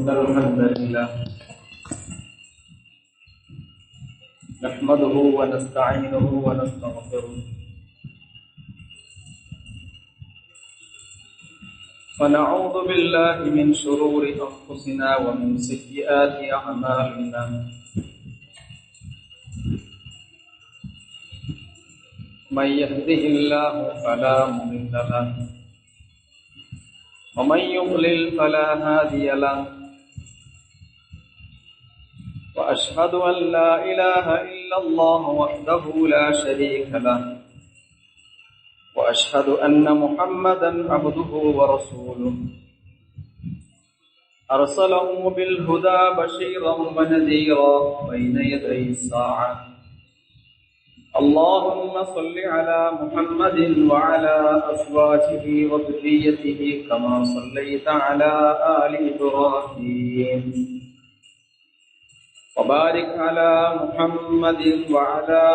إن الحمد لله نحمده ونستعينه ونستغفره ونعوذ بالله من شرور أنفسنا ومن سيئات أعمالنا من يهده الله فلا مضل له ومن يضلل فلا هادي له وأشهد أن لا إله إلا الله وحده لا شريك له وأشهد أن محمدا عبده ورسوله أرسله بالهدى بشيرا ونذيرا بين يدي الساعة اللهم صل على محمد وعلى أزواجه وذريته كما صليت على آل إبراهيم وبارك على محمد وعلى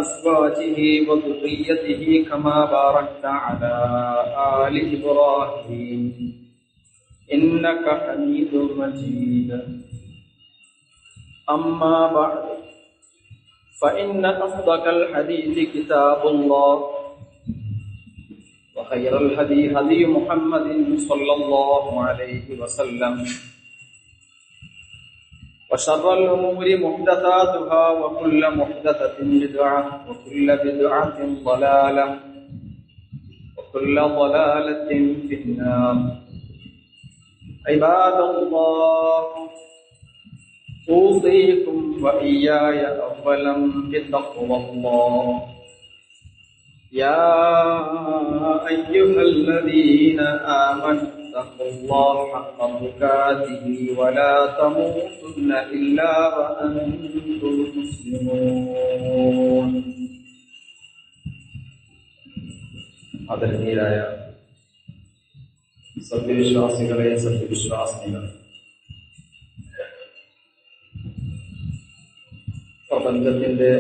أزواجه وذريته كما باركت على آل إبراهيم إنك حميد مجيد أما بعد فإن أصدق الحديث كتاب الله وخير الهدي هدي محمد صلى الله عليه وسلم وشر الأمور محدثاتها وكل محدثة بدعة وكل بدعة ضلالة وكل ضلالة في النار عباد الله أوصيكم وإياي أولا بتقوى الله يا أيها الذين آمنوا اتقوا الله حق تقاته ولا تموتن إلا وأنتم مسلمون. ആദരണീയരായ സത്യവിശ്വാസികളെ സത്യവിശ്വാസിനികളെ, പ്രപഞ്ചത്തിന്റെ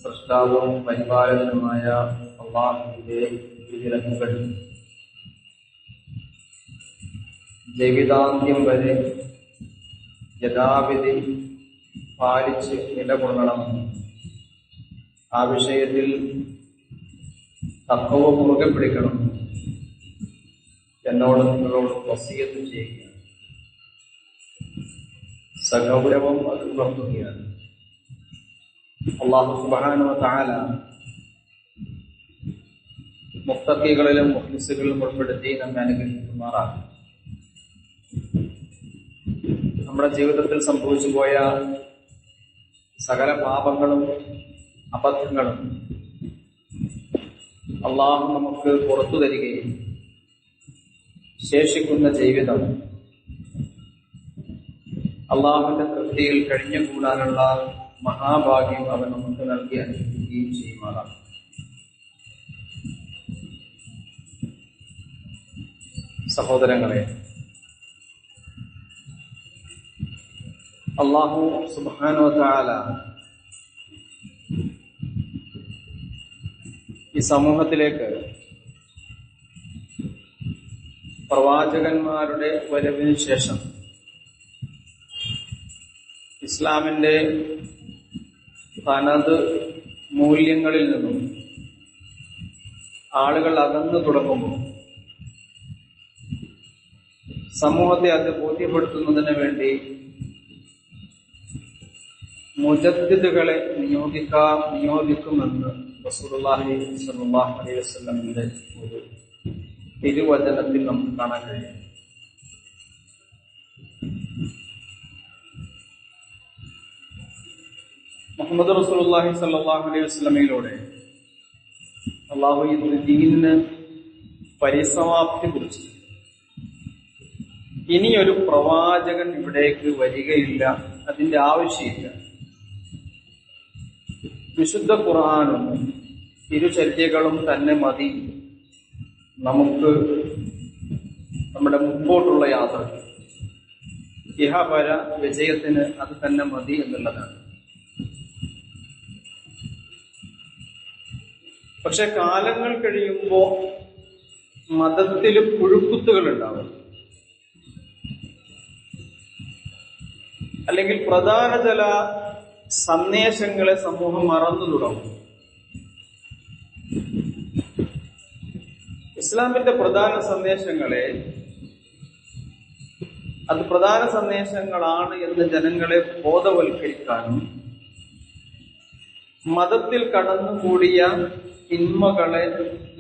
സൃഷ്ടാവും പരിപാലകനുമായ അല്ലാഹുവിന്റെ വിധിവിലക്കുകൾ ജീവിതാന്ത്യം വരെ യഥാവിധി പാലിച്ച് നിലകൊള്ളണം. ആ വിഷയത്തിൽ തഖ്വ മുറുകെ പിടിക്കണം എന്നോട് നിങ്ങളോട് വസിയത്ത് ചെയ്യുക, സഗൗരവം അത് ഉണർത്തുകയാണ്. അല്ലാഹു സുബ്ഹാനഹു വ തആല മുത്തഖീകളിലും മുഖ്ലിസുകളിലും ഉൾപ്പെടുത്തി നമ്മെ അനുഗ്രഹിക്കുമാറാകും. നമ്മുടെ ജീവിതത്തിൽ സംഭവിച്ചു പോയ സകല പാപങ്ങളും അബദ്ധങ്ങളും അല്ലാഹു നമുക്ക് പുറത്തു തരികയും ശേഷിക്കുന്ന ജീവിതം അല്ലാഹുവിന്റെ തൃപ്തിയിൽ കഴിഞ്ഞുകൂടാനുള്ള മഹാഭാഗ്യം അവൻ നമുക്ക് നൽകി അനുഗ്രഹിക്കുകയും ചെയ്യുമാറാണ്. സഹോദരങ്ങളെ, അല്ലാഹു സുബ്ഹാനഹു വ തആല ഈ സമൂഹത്തിലേക്ക് പ്രവാചകന്മാരുടെ വരവിന് ശേഷം ഇസ്ലാമിന്റെ തനത് മൂല്യങ്ങളിൽ നിന്നും ആളുകൾ അകന്നു തുടങ്ങുമ്പോൾ സമൂഹത്തെ അത് ബോധ്യപ്പെടുത്തുന്നതിന് വേണ്ടി മുജദ്ദിദുകളെ നിയോഗിക്കുമെന്ന് റസൂലുള്ളാഹി സ്വല്ലല്ലാഹു അലൈഹി വസല്ലമിന്റെ ഒരു തിരുവചനത്തിൽ നമുക്ക് കാണാൻ കഴിയും. മുഹമ്മദ് റസൂലുള്ളാഹി സ്വല്ലല്ലാഹു അലൈഹി വസല്ലമയിലൂടെ അല്ലാഹു ഈ ദീനിന് പരിസമാപ്തി കുറിച്ചു. ഇനിയൊരു പ്രവാചകൻ ഇവിടേക്ക് വരികയില്ല, അതിന്റെ ആവശ്യമില്ല. വിശുദ്ധ ഖുർആനും തിരുചര്യകളും തന്നെ മതി നമുക്ക് നമ്മുടെ മുമ്പോട്ടുള്ള യാത്ര. ഇഹപര വിജയത്തിന് അത് തന്നെ മതി എന്നുള്ളതാണ്. പക്ഷെ കാലങ്ങൾ കഴിയുമ്പോൾ മതത്തിൽ പുഴുക്കുത്തുകൾ ഉണ്ടാവും. അല്ലെങ്കിൽ പ്രധാന ചില സന്ദേശങ്ങളെ സമൂഹം മറന്നു തുടങ്ങും. ഇസ്ലാമിന്റെ പ്രധാന സന്ദേശങ്ങളെ അത് പ്രധാന സന്ദേശങ്ങളാണ് എന്ന് ജനങ്ങളെ ബോധവൽക്കരിക്കാനും മതത്തിൽ കടന്നുകൂടിയ തിന്മകളെ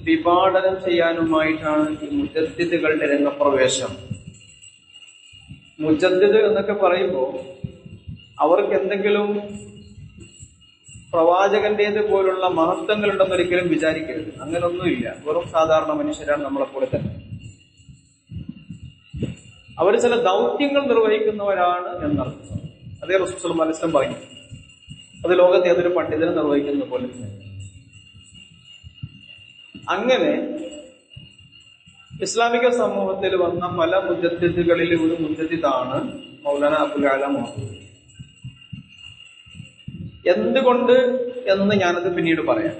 വിഭാടനം ചെയ്യാനുമായിട്ടാണ് ഈ മുജദ്ദിദുകളുടെ രംഗപ്രവേശം. മുജദ്ദിദ് എന്നൊക്കെ പറയുമ്പോൾ അവർക്ക് എന്തെങ്കിലും പ്രവാചകന്റേത് പോലുള്ള മഹത്വങ്ങളുണ്ടെന്ന് ഒരിക്കലും വിചാരിക്കരുത്. അങ്ങനൊന്നുമില്ല. വെറും സാധാരണ മനുഷ്യരാണ് നമ്മളെപ്പോലെ തന്നെ. അവർ ചില ദൗത്യങ്ങൾ നിർവഹിക്കുന്നവരാണ് എന്നർത്ഥം. അതേ റസൂൽ സല്ലല്ലാഹു അലൈഹി വസല്ലം പറഞ്ഞു. അത് ലോകത്തെ ഏതൊരു പണ്ഡിതനെ നിർവഹിക്കുന്ന പോലെ തന്നെ. അങ്ങനെ ഇസ്ലാമിക സമൂഹത്തിൽ വന്ന പല മുജദ്ദിദുകളിൽ ഒരു മുജദ്ദിദാണ് മൗലാന അബുൽ അല മൗദൂദി. എന്തുകൊണ്ട് എന്ന് ഞാനത് പിന്നീട് പറയാം.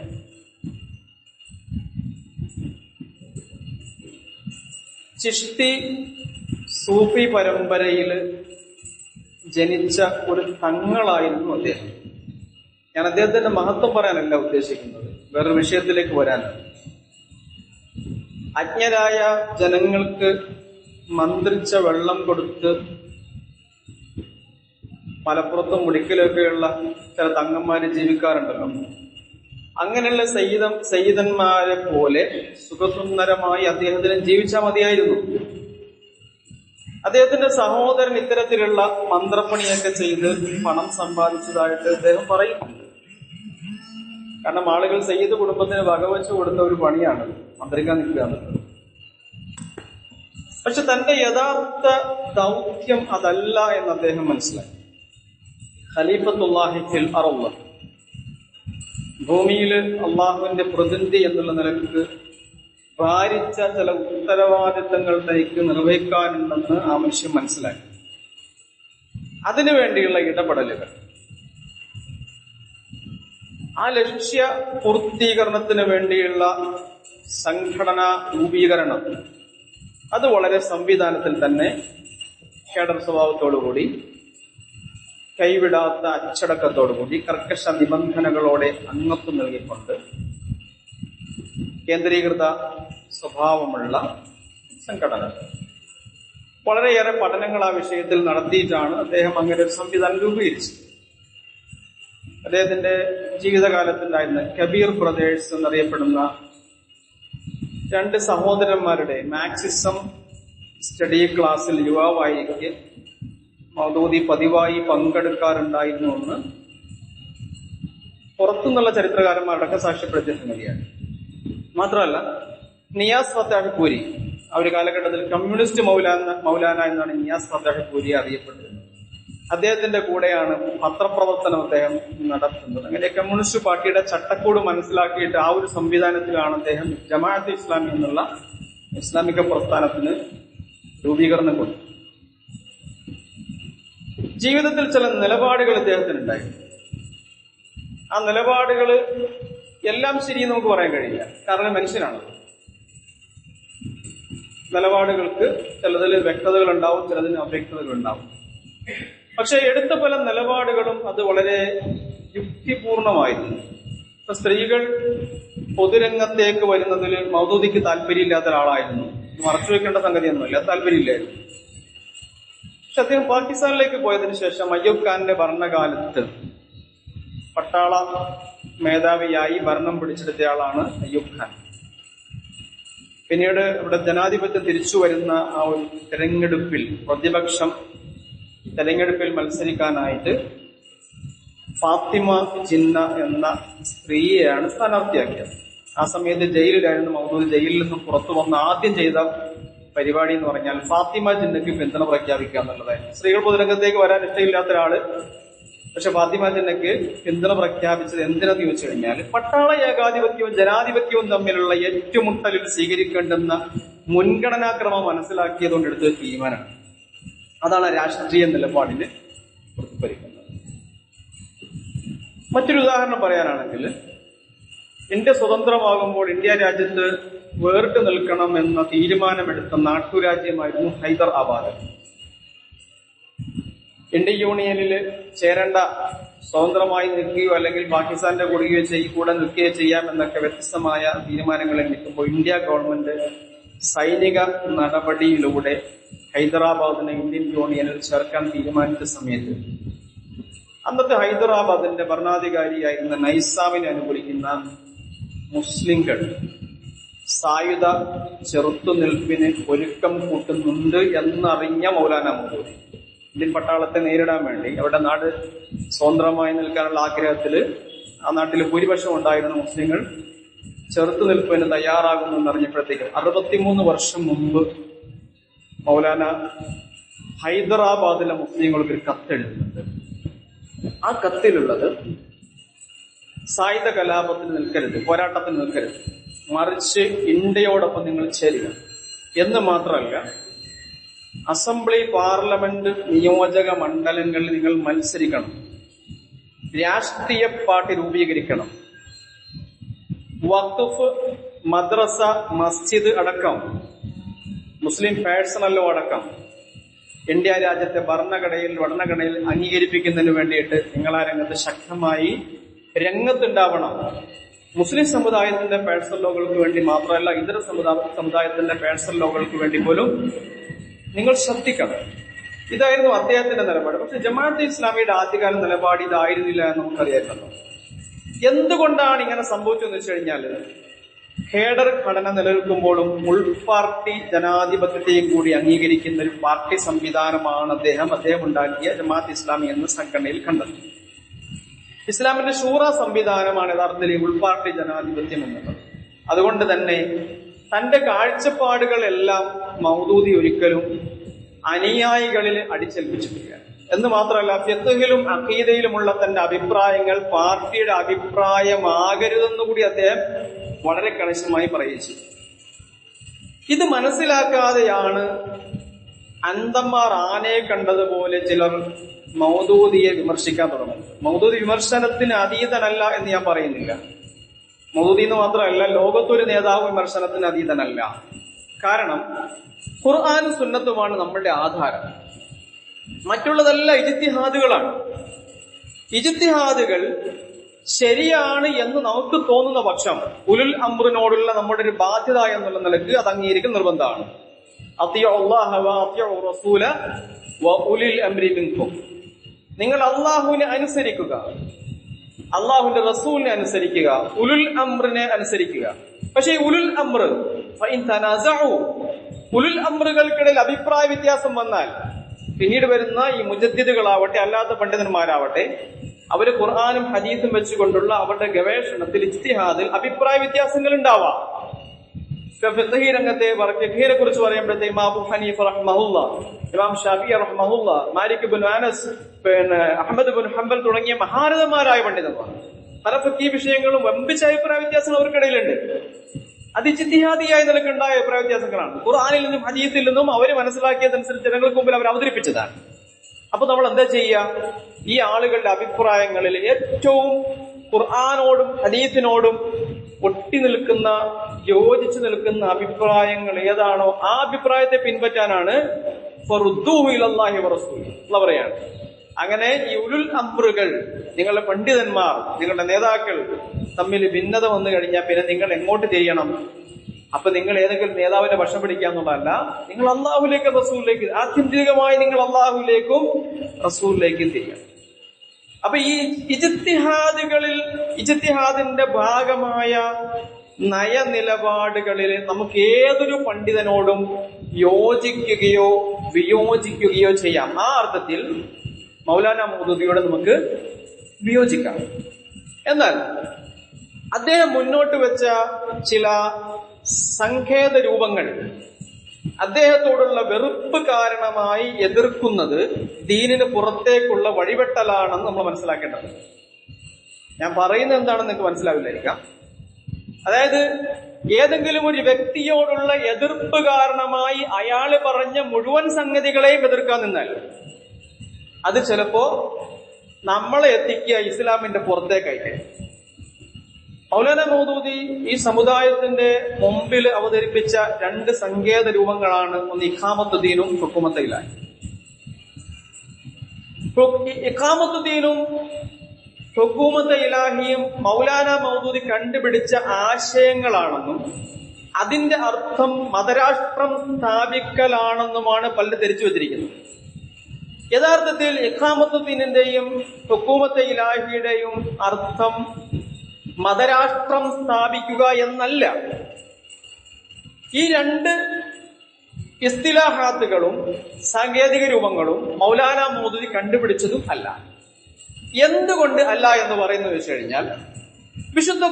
ചിശ്തി സൂഫി പരമ്പരയിൽ ജനിച്ച ഒരു തങ്ങളായിരുന്നു അദ്ദേഹം. ഞാൻ അദ്ദേഹത്തിന്റെ മഹത്വം പറയാനല്ല ഉദ്ദേശിക്കുന്നത്, വേറൊരു വിഷയത്തിലേക്ക് വരാനാണ്. അജ്ഞരായ ജനങ്ങൾക്ക് മന്ത്രിച്ച വെള്ളം കൊടുത്ത് മലപ്പുറത്തും മുടിക്കലൊക്കെയുള്ള ചില തങ്ങന്മാര് ജീവിക്കാറുണ്ടല്ലോ. അങ്ങനെയുള്ള സയ്യിദന്മാരെ പോലെ സുഖസുന്ദരമായി അദ്ദേഹത്തിന് ജീവിച്ചാൽ മതിയായിരുന്നു. അദ്ദേഹത്തിന്റെ സഹോദരൻ ഇത്തരത്തിലുള്ള മന്ത്രപ്പണിയൊക്കെ ചെയ്ത് പണം സമ്പാദിച്ചതായിട്ട് അദ്ദേഹം പറയുന്നുണ്ട്. കാരണം ആളുകൾ സയ്യിദ് കുടുംബത്തിന് വകവെച്ചു കൊടുത്ത ഒരു പണിയാണ് മന്ത്രിക്കാൻ നിൽക്കുക എന്നുള്ളത്. പക്ഷെ തന്റെ യഥാർത്ഥ ദൗത്യം അതല്ല എന്ന് അദ്ദേഹം മനസ്സിലാക്കി. ഖലീഫത്തുല്ലാഹി ഫിൽ അർള്, ഭൂമിയിൽ അള്ളാഹുവിന്റെ പ്രതിനിധി എന്നുള്ള നിലക്ക് ഭാരിച്ച ചില ഉത്തരവാദിത്തങ്ങൾ തനിക്ക് നിർവഹിക്കാനുണ്ടെന്ന് ആ മനുഷ്യൻ മനസ്സിലാക്കി. അതിനുവേണ്ടിയുള്ള ഇടപെടലുകൾ, ആ ലക്ഷ്യ പൂർത്തീകരണത്തിന് വേണ്ടിയുള്ള സംഘടനാ രൂപീകരണം, അത് വളരെ സംവിധാനത്തിൽ തന്നെ കേഡർ സ്വഭാവത്തോടുകൂടി, കൈവിടാത്ത അച്ചടക്കത്തോടുകൂടി, കർക്കശ നിബന്ധനകളോടെ അംഗത്വം നൽകിക്കൊണ്ട് കേന്ദ്രീകൃത സ്വഭാവമുള്ള സംഘടന. വളരെയേറെ പഠനങ്ങൾ ആ വിഷയത്തിൽ നടത്തിയിട്ടാണ് അദ്ദേഹം അങ്ങനെ ഒരു സംവിധാനം രൂപീകരിച്ചത്. അദ്ദേഹത്തിന്റെ ജീവിതകാലത്തുണ്ടായിരുന്ന കബീർ ബ്രദേഴ്സ് എന്നറിയപ്പെടുന്ന രണ്ട് സഹോദരന്മാരുടെ മാക്സിസം സ്റ്റഡി ക്ലാസ്സിൽ യുവാവായിരിക്കെ മൗദൂദി പതിവായി പങ്കെടുക്കാറുണ്ടായിരുന്നുവെന്ന് പുറത്തുനിന്നുള്ള ചരിത്രകാരന്മാരടക്കം സാക്ഷ്യപ്പെടുത്തിയ സംഗതിയാണ്. മാത്രമല്ല, നിയാസ് ഫത്താഹ് പൂരി, ആ ഒരു കാലഘട്ടത്തിൽ കമ്മ്യൂണിസ്റ്റ് മൗലാന എന്നാണ് നിയാസ് ഫത്താഹ് പൂരി അറിയപ്പെട്ടിരുന്നത്. അദ്ദേഹത്തിന്റെ കൂടെയാണ് പത്രപ്രവർത്തനം അദ്ദേഹം നടത്തുന്നത്. അങ്ങനെ കമ്മ്യൂണിസ്റ്റ് പാർട്ടിയുടെ ചട്ടക്കൂട് മനസ്സിലാക്കിയിട്ട് ആ ഒരു സംവിധാനത്തിലാണ് അദ്ദേഹം ജമാഅത്തെ ഇസ്ലാമി എന്നുള്ള ഇസ്ലാമിക പ്രസ്ഥാനത്തിന് രൂപീകരണം കൊടുത്തത്. ജീവിതത്തിൽ ചില നിലപാടുകൾ ഇദ്ദേഹത്തിനുണ്ടായിരുന്നു. ആ നിലപാടുകൾ എല്ലാം ശരിയെന്ന് നമുക്ക് പറയാൻ കഴിയില്ല, കാരണം മനുഷ്യനാണത്. നിലപാടുകൾക്ക് ചിലതിൽ വ്യക്തതകൾ ഉണ്ടാവും, ചിലതിന് അവ്യക്തതകൾ ഉണ്ടാവും. പക്ഷെ എടുത്ത പല നിലപാടുകളും അത് വളരെ യുക്തിപൂർണമായിരുന്നു. ഇപ്പൊ സ്ത്രീകൾ പൊതുരംഗത്തേക്ക് വരുന്നതിൽ മൗദൂദിക്ക് താല്പര്യമില്ലാത്ത ഒരാളായിരുന്നു. മറച്ചുവെക്കേണ്ട സംഗതിയൊന്നുമില്ല, താല്പര്യമില്ലായിരുന്നു. പക്ഷെ അദ്ദേഹം പാകിസ്ഥാനിലേക്ക് പോയതിനു ശേഷം അയ്യൂബ് ഖാന്റെ ഭരണകാലത്ത് പട്ടാള മേധാവിയായി ഭരണം പിടിച്ചെടുത്തയാളാണ് അയ്യൂബ് ഖാൻ. പിന്നീട് ഇവിടെ ജനാധിപത്യം തിരിച്ചു വരുന്ന ആ ഒരു തെരഞ്ഞെടുപ്പിൽ തെരഞ്ഞെടുപ്പിൽ മത്സരിക്കാനായിട്ട് ഫാത്തിമ ജിന്ന എന്ന സ്ത്രീയെയാണ് സ്ഥാനാർത്ഥിയാക്കിയത്. ആ സമയത്ത് ജയിലിലായിരുന്നു മൗദൂദി. ജയിലിൽ നിന്നും പുറത്തു വന്ന് ആദ്യം ചെയ്ത പരിപാടി എന്ന് പറഞ്ഞാൽ ഫാത്തിമ ജിന്നയ്ക്ക് പിന്തുണ പ്രഖ്യാപിക്കുക എന്നുള്ളതായിരുന്നു. സ്ത്രീകൾ പൊതുരംഗത്തേക്ക് വരാൻ ഇഷ്ടമില്ലാത്ത ഒരാള് പക്ഷെ ഫാത്തിമ ജിന്നയ്ക്ക് പിന്തുണ പ്രഖ്യാപിച്ചത് എന്തിനെന്ന് ചോദിച്ചു കഴിഞ്ഞാൽ പട്ടാള ഏകാധിപത്യവും ജനാധിപത്യവും തമ്മിലുള്ള ഏറ്റുമുട്ടലിൽ സ്വീകരിക്കേണ്ടുന്ന മുൻഗണനാക്രമം മനസ്സിലാക്കിയതുകൊണ്ട് എടുത്തൊരു തീരുമാനമാണ്. അതാണ് രാഷ്ട്രീയ നിലപാടിന് പ്രതിഫലിക്കുന്നത്. മറ്റൊരു ഉദാഹരണം പറയാനാണെങ്കിൽ, ഇന്ത്യ സ്വതന്ത്രമാകുമ്പോൾ ഇന്ത്യ രാജ്യത്ത് വേറിട്ട് നിൽക്കണം എന്ന തീരുമാനമെടുത്ത നാട്ടുരാജ്യമായിരുന്നു ഹൈദർ ആബാദ്. ഇന്ത്യൻ യൂണിയനിൽ ചേരേണ്ട, സ്വതന്ത്രമായി നിൽക്കുകയോ അല്ലെങ്കിൽ പാകിസ്ഥാന്റെ കൂടെ നിൽക്കുകയോ ചെയ്യാമെന്നൊക്കെ വ്യത്യസ്തമായ തീരുമാനങ്ങളിൽ നിൽക്കുമ്പോൾ ഇന്ത്യ ഗവൺമെന്റ് സൈനിക നടപടിയിലൂടെ ഹൈദരാബാദിനെ ഇന്ത്യൻ യൂണിയനിൽ ചേർക്കാൻ തീരുമാനിച്ച സമയത്ത് അന്നത്തെ ഹൈദരാബാദിന്റെ ഭരണാധികാരിയായിരുന്ന നൈസാമിനെ അനുകൂലിക്കുന്ന മുസ്ലിംകൾ സായുധ ചെറുത്തുനിൽപ്പിന് ഒരുക്കം കൂട്ടുന്നുണ്ട് എന്നറിഞ്ഞ മൗലാന മൗദൂദി ഇന്ത്യൻ പട്ടാളത്തെ നേരിടാൻ വേണ്ടി അവരുടെ നാട് സ്വതന്ത്രമായി നിൽക്കാനുള്ള ആഗ്രഹത്തിൽ ആ നാട്ടിൽ ഭൂരിപക്ഷം ഉണ്ടായിരുന്ന മുസ്ലിങ്ങൾ ചെറുത്തുനിൽപ്പിന് തയ്യാറാകുന്നു എന്നറിഞ്ഞപ്പോഴത്തേക്കും 63 വർഷം മുമ്പ് മൗലാന ഹൈദരാബാദിലെ മുസ്ലിങ്ങൾക്ക് ഒരു കത്തെഴുതുന്നുണ്ട്. ആ കത്തിലുള്ളത് സായുധ കലാപത്തിന് നിൽക്കരുത്, പോരാട്ടത്തിന് നിൽക്കരുത്, മറിച്ച് ഇന്ത്യയോടൊപ്പം നിങ്ങൾ ചേരുക എന്ന് മാത്രമല്ല, അസംബ്ലി പാർലമെന്റ് നിയോജക മണ്ഡലങ്ങളിൽ നിങ്ങൾ മത്സരിക്കണം, രാഷ്ട്രീയ പാർട്ടി രൂപീകരിക്കണം, വഖഫ്, മദ്രസ, മസ്ജിദ് അടക്കം മുസ്ലിം പേഴ്സണൽ ലോ അടക്കം ഇന്ത്യ രാജ്യത്തെ ഭരണഘടനയിൽ അംഗീകരിപ്പിക്കുന്നതിന് വേണ്ടിയിട്ട് നിങ്ങൾ ആ രംഗത്ത് ശക്തമായി രംഗത്തുണ്ടാവണം. മുസ്ലിം സമുദായത്തിന്റെ പേഴ്സണൽ ലോകൾക്ക് വേണ്ടി മാത്രമല്ല, ഇതര സമുദായത്തിന്റെ പേഴ്സണൽ ലോകൾക്ക് വേണ്ടി പോലും നിങ്ങൾ ശ്രദ്ധിക്കണം. ഇതായിരുന്നു അദ്ദേഹത്തിന്റെ നിലപാട്. പക്ഷെ ജമാഅത്തെ ഇസ്ലാമിയുടെ ആദ്യകാല നിലപാട് ഇതായിരുന്നില്ല എന്ന് നമുക്കറിയാമല്ലോ. എന്തുകൊണ്ടാണ് ഇങ്ങനെ സംഭവിച്ചതെന്ന് വെച്ച് കഴിഞ്ഞാൽ, ഖേഡർ ഘടന നിലനിൽക്കുമ്പോഴും ഉൾപാർട്ടി ജനാധിപത്യത്തെയും കൂടി അംഗീകരിക്കുന്ന ഒരു പാർട്ടി സംവിധാനമാണ് അദ്ദേഹം ഉണ്ടാക്കിയ ജമാഅത്ത് ഇസ്ലാമി എന്ന സംഘടനയിൽ കണ്ടത്. ഇസ്ലാമിന്റെ ഷൂറ സംവിധാനമാണ് യഥാർത്ഥത്തിൽ ഉൾപാർട്ടി ജനാധിപത്യം എന്നുള്ളത്. അതുകൊണ്ട് തന്നെ തന്റെ കാഴ്ചപ്പാടുകളെല്ലാം മൗദൂദി ഒരിക്കലും അനുയായികളിൽ അടിച്ചേൽപ്പിച്ചിട്ടില്ല എന്ന് മാത്രമല്ല, ഫിഖ്ഹിലും അഖീദയിലുമുള്ള തന്റെ അഭിപ്രായങ്ങൾ പാർട്ടിയുടെ അഭിപ്രായമാകരുതെന്നുകൂടി അദ്ദേഹം വളരെ കണിശമായി പറയിച്ചു. ഇത് മനസ്സിലാക്കാതെയാണ് അന്ധന്മാർ ആനയെ കണ്ടതുപോലെ ചിലർ മൗദൂദിയെ വിമർശിക്കാൻ തുടങ്ങുന്നത്. മൗദൂദി വിമർശനത്തിന് അതീതനല്ല എന്ന് ഞാൻ പറയുന്നില്ല. മൗദൂദി എന്ന് മാത്രമല്ല, ലോകത്തൊരു നേതാവ് വിമർശനത്തിന് അതീതനല്ല. കാരണം ഖുർആനും സുന്നത്തുമാണ് നമ്മുടെ ആധാരം. മറ്റുള്ളതെല്ലാം ഇജ്തിഹാദുകളാണ്. ഇജ്തിഹാദുകൾ ശരിയാണ് എന്ന് നമുക്ക് തോന്നുന്ന പക്ഷം ഉലുൽ അംറിനോടുള്ള നമ്മുടെ ഒരു ബാധ്യത എന്നുള്ള നിലക്ക് അത് അംഗീകരിക്കൽ നിർബന്ധമാണ്. അത്തിയുല്ലാഹ വ അത്തിയു റസൂല വ ഉലിൽ അംരി മിൻകും. നിങ്ങൾ അള്ളാഹുവിനെ അനുസരിക്കുക, അള്ളാഹുവിന്റെ റസൂലിനെ അനുസരിക്കുക, ഉലുൽ അംറിനെ അനുസരിക്കുക. പക്ഷേ ഉലുൽ അംർ ഫഇൻ തനാസഉ, ഉലുൽ അംറുകൾക്കിടയിൽ അഭിപ്രായ വ്യത്യാസം വന്നാൽ പിന്നീട് വരുന്ന ഈ മുജദ്ദിദുകളാവട്ടെ അല്ലാത്ത പണ്ഡിതന്മാരാവട്ടെ അവര് ഖുർആനും ഹദീസും വെച്ചുകൊണ്ടുള്ള അവരുടെ ഗവേഷണത്തിൽ ഇജ്തിഹാദിൽ അഭിപ്രായ വ്യത്യാസങ്ങൾ ഉണ്ടാവാം. ഫിഖ്ഹി രംഗത്തെ ഫിഖ്ഹിനെ കുറിച്ച് പറയുമ്പോഴത്തേക്ക് ഇമാം അബൂ ഹനീഫ റഹ്മഹുല്ലാ, ഇമാം ഷാഫിഈ റഹ്മഹുല്ലാ, മാലിക് ഇബ്നു അനസ്, അഹ്മദ് ഇബ്നു ഹംബൽ തുടങ്ങിയ മഹാരഥന്മാരായ പണ്ഡിതന്മാർ പല ഫിഖ്ഹി വിഷയങ്ങളും വമ്പിച്ച അഭിപ്രായ വ്യത്യാസങ്ങൾ അവർക്കിടയിലുണ്ട്. അത് ഇജ്തിഹാദിയായ നിലക്കുണ്ടായ അഭിപ്രായ വ്യത്യാസങ്ങളാണ്. ഖുർആനിൽ നിന്നും ഹദീസിൽ നിന്നും അവര് മനസ്സിലാക്കിയതനുസരിച്ച് ജനങ്ങൾക്ക് മുമ്പിൽ അവർ അവതരിപ്പിച്ചതാണ്. അപ്പൊ നമ്മൾ എന്താ ചെയ്യുക? ഈ ആളുകളുടെ അഭിപ്രായങ്ങളിൽ ഏറ്റവും ഖുർആനോടും ഹദീസിനോടും ഒട്ടി നിൽക്കുന്ന, യോജിച്ചു നിൽക്കുന്ന അഭിപ്രായങ്ങൾ ഏതാണോ ആ അഭിപ്രായത്തെ പിൻപറ്റാനാണ് ഫറുദ്ദൂഹു ഇലല്ലാഹി വറസൂലിഹി എന്ന് പറയാണ്. അങ്ങനെ ഈ ഉലുൽ അംറുകൾ, നിങ്ങളുടെ പണ്ഡിതന്മാർ, നിങ്ങളുടെ നേതാക്കൾ തമ്മിൽ ഭിന്നത വന്നു കഴിഞ്ഞാൽ പിന്നെ നിങ്ങൾ എങ്ങോട്ട് ചെയ്യണം? അപ്പൊ നിങ്ങൾ ഏതെങ്കിലും നേതാവിന്റെ പക്ഷം പിടിക്കാന്നുള്ളതല്ല, നിങ്ങൾ അള്ളാഹുലേക്കും റസൂലിലേക്ക്, ആത്യന്തികമായി നിങ്ങൾ അള്ളാഹുലേക്കും റസൂലിലേക്കും ചെയ്യണം. അപ്പൊ ഈ ഇജ്തിഹാദിന്റെ ഭാഗമായ നയനിലപാടുകളിൽ നമുക്ക് ഏതൊരു പണ്ഡിതനോടും യോജിക്കുകയോ വിയോജിക്കുകയോ ചെയ്യാം. ആ അർത്ഥത്തിൽ മൗലാന മൗദൂദിയോട് നമുക്ക് വിയോജിക്കാം. എന്നാൽ അദ്ദേഹം മുന്നോട്ട് വെച്ച ചില സങ്കേത രൂപങ്ങൾ അദ്ദേഹത്തോടുള്ള വെറുപ്പ് കാരണമായി എതിർക്കുന്നത് ദീനിന് പുറത്തേക്കുള്ള വഴിവെട്ടലാണെന്ന് നമ്മൾ മനസ്സിലാക്കേണ്ടത്. ഞാൻ പറയുന്നത് എന്താണെന്ന് നിങ്ങൾക്ക് മനസ്സിലാവില്ലായിരിക്കാം. അതായത് ഏതെങ്കിലും ഒരു വ്യക്തിയോടുള്ള എതിർപ്പ് കാരണമായി അയാള് പറഞ്ഞ മുഴുവൻ സംഗതികളെയും എതിർക്കാൻ നിന്നാൽ അത് ചിലപ്പോ നമ്മളെ എത്തിക്കുക ഇസ്ലാമിന്റെ പുറത്തേക്കായിട്ട്. മൗലാന മൗദൂദി ഈ സമുദായത്തിന്റെ മുമ്പിൽ അവതരിപ്പിച്ച രണ്ട് സങ്കേത രൂപങ്ങളാണ്. ഒന്ന് ഇഖാമത്തുദ്ദീനും ഹുക്കുമത്തുൽ ഇലാഹി. ഇഖാമത്തുദ്ദീനും ഹുക്കൂമത്തെ ഇലാഹിയും മൗലാന മൗദൂദി കണ്ടുപിടിച്ച ആശയങ്ങളാണെന്നും അതിന്റെ അർത്ഥം മതരാഷ്ട്രം സ്ഥാപിക്കലാണെന്നുമാണ് പലരും ധരിച്ചു വച്ചിരിക്കുന്നത്. യഥാർത്ഥത്തിൽ ഇഖാമത്തുദ്ദീനിന്റെയും ഹുക്കൂമത്തെ ഇലാഹിയുടെയും അർത്ഥം മതരാഷ്ട്രം സ്ഥാപിക്കുക എന്നല്ല. ഈ രണ്ട് ഇസ്തിലാഹാത്തുകളും സാങ്കേതിക രൂപങ്ങളും മൗലാന മൗദൂദി കണ്ടുപിടിച്ചതും അല്ല. എന്തുകൊണ്ട് അല്ല എന്ന് പറയുന്നത് വെച്ച് കഴിഞ്ഞാൽ, വിശുദ്ധ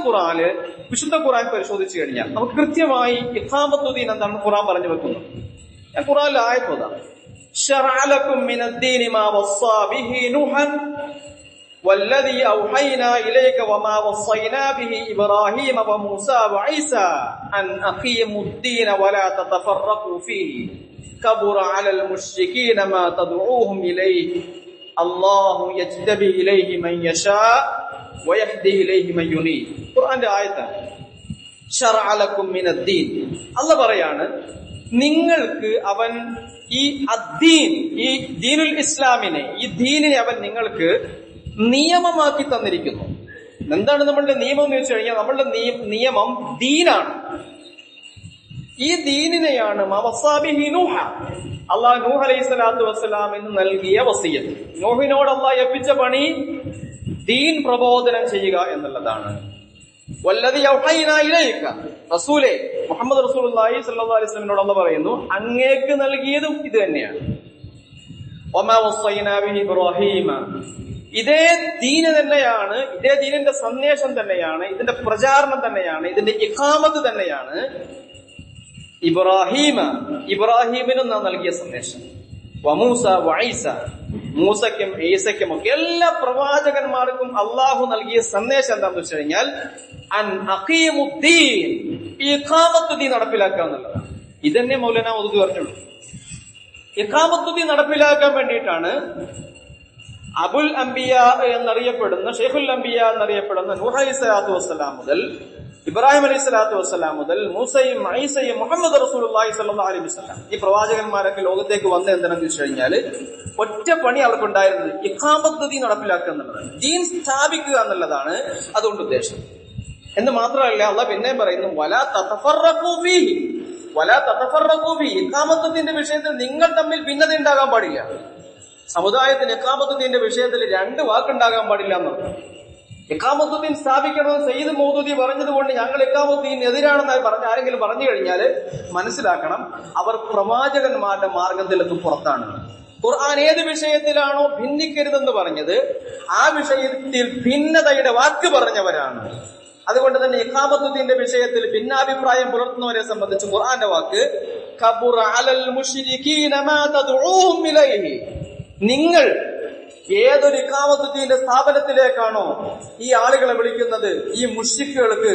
ഖുർആൻ പരിശോധിച്ചു കഴിഞ്ഞാൽ നമുക്ക് കൃത്യമായി ഇഖാമത്തുദ്ദീൻ എന്താണെന്ന് ഖുർആൻ പറഞ്ഞു വെക്കുന്നത്. ഞാൻ ഖുർആനിൽ ആയത്ത് ഓതാം. ശറഅ ലക്കും മിനദ്ദീനി മാ വസ്സാ ബിഹി നൂഹൻ വല്ലദീ ഔഹൈനാ ഇലൈക വമാ വസ്സൈനാ ബിഹി ഇബ്രാഹീമ വമൂസാ വഈസാ അൻ അഖീമുദ്ദീന വലാ തതഫറഖൂ ഫീഹി കബുറ അലൽ മുശ്രികീന മാ തദ്ഊഹും ഇലൈഹി അല്ലാഹു യജ്തബി ഇലൈഹി മൻ യശാ വയഹ്ദി ഇലൈഹി മൻ യുനീബ്. ഖുർആന്റെ ആയത്താണ്. ശറഅ ലക്കും മിനദ്ദീൻ, അല്ലാഹു പറയാണ് നിങ്ങൾക്ക് അവൻ ഈ അദ്ദീൻ, ഈ ദീനുൽ ഇസ്ലാമിനെ, ഈ ദീനിനെ അവൻ നിങ്ങൾക്ക് നിയമമാക്കി തന്നിരിക്കുന്നു. എന്താണ് നമ്മളുടെ നിയമം എന്ന് വെച്ച് കഴിഞ്ഞാൽ, നമ്മളുടെ നിയമം ദീനാണ്. ഈ ദീനിനെയാണ് അള്ളാഹ് നൂഹ് അലൈഹി സ്വലാത്തു വസ്സലാമിന് നൽകിയ വസിയ്യത്ത്. നൂഹിനോട് അള്ളാഹ് ഏൽപ്പിച്ച പണി ദീൻ പ്രബോധനം ചെയ്യുക എന്നുള്ളതാണ്. വല്ലദീ ഔഹൈനാ ഇലൈക, റസൂലേ മുഹമ്മദ് റസൂലുള്ളാഹി സ്വല്ലല്ലാഹു അലൈഹി വസല്ലമയോട് അള്ളാഹ് പറയുന്നു, അങ്ങേക്ക് നൽകിയതും ഇത് തന്നെയാണ്. വമാ വസ്സൈനാ ബിഹി ഇബ്രാഹീമ, ഇതേ ദീന് തന്നെയാണ്, ഇതേ ദീനിന്റെ സന്ദേശം തന്നെയാണ്, ഇതിന്റെ പ്രചാരണം തന്നെയാണ്, ഇതിന്റെ ഇഖാമത്ത് തന്നെയാണ് ഇബ്രാഹീമിനും നാം നൽകിയ സന്ദേശം. വമൂസ വഈസ, മൂസയ്ക്കും ഈസയ്ക്കും ഒക്കെ എല്ലാ പ്രവാചകന്മാർക്കും അള്ളാഹു നൽകിയ സന്ദേശം എന്താണെന്ന് വെച്ച് കഴിഞ്ഞാൽ അൻ അഖീമുദ്ദീൻ, ഇഖാമത്തുദ്ദീൻ നടപ്പിലാക്കുക എന്നുള്ളതാണ്. ഇതന്നെ മൗലാന മൗദൂദി പറഞ്ഞുള്ളൂ. ഇഖാമത്തുദ്ദീൻ നടപ്പിലാക്കാൻ വേണ്ടിയിട്ടാണ് അബുൽ അംബിയ എന്നറിയപ്പെടുന്ന, ഷെയ്ഖുൽ അംബിയ എന്നറിയപ്പെടുന്ന നൂഹ് അലൈഹി സ്വലാത്തു വസ്സലാം മുതൽ ഇബ്രാഹിം അലൈഹി സ്വലാത്തു വസ്സലാം മുതൽ മൂസയും ഈസയും മുഹമ്മദ് റസൂലുള്ളാഹി സ്വല്ലല്ലാഹു അലൈഹി വസല്ലം, ഈ പ്രവാചകന്മാരൊക്കെ ലോകത്തേക്ക് വന്ന് എന്തെന്ന് വെച്ച് കഴിഞ്ഞാൽ ഒറ്റ പണി അവർക്കുണ്ടായിരുന്നത് ഇഖാമത്തുദ്ദീൻ നടപ്പിലാക്കുക എന്നുള്ളതാണ്, ദീൻ സ്ഥാപിക്കുക എന്നുള്ളതാണ് അതുകൊണ്ട് ഉദ്ദേശം. എന്ന് മാത്രമല്ല അള്ളാഹ് പിന്നെ പറയുന്നു വലാ തതഫറഖൂ ഫീഹി, വലാ തതഫറഖൂ ഫീഹി, ഇഖാമത്തുദ്ദീന്റെ വിഷയത്തിൽ നിങ്ങൾ തമ്മിൽ ഭിന്നത ഉണ്ടാകാൻ പാടില്ല. സമുദായത്തിന് ഇഖാമത്തുദ്ദീന്റെ വിഷയത്തിൽ രണ്ട് വാക്കുണ്ടാകാൻ പാടില്ല എന്നത്. ഇഖാമത്തുദ്ദീൻ സ്ഥാപിക്കണമെന്ന് സയ്യിദ് മൗദൂദി പറഞ്ഞതുകൊണ്ട് ഞങ്ങൾ ഇഖാമത്തുദ്ദീൻ എതിരാണെന്നായി പറഞ്ഞ ആരെങ്കിലും പറഞ്ഞു കഴിഞ്ഞാൽ മനസ്സിലാക്കണം, അവർ പ്രവാചകന്മാരുടെ മാർഗത്തിൽ നിന്നും പുറത്താണ്. ഖുർആൻ ഏത് വിഷയത്തിലാണോ ഭിന്നിക്കരുതെന്ന് പറഞ്ഞത് ആ വിഷയത്തിൽ ഭിന്നതയുടെ വാക്ക് പറഞ്ഞവരാണ്. അതുകൊണ്ട് തന്നെ ഇഖാമത്തുദ്ദീന്റെ വിഷയത്തിൽ ഭിന്നാഭിപ്രായം പുലർത്തുന്നവരെ സംബന്ധിച്ച് ഖുർആന്റെ വാക്ക് കബുറ അലൽ മുശ്രികീന മാ തദ്ഊഹും ഇലൈഹി, നിങ്ങൾ ഏതൊരു ഇഖാമത്തുദ്ദീന്റെ സ്ഥാപനത്തിലേക്കാണോ ഈ ആളുകളെ വിളിക്കുന്നത്, ഈ മുശ്രിക്കുകൾക്ക്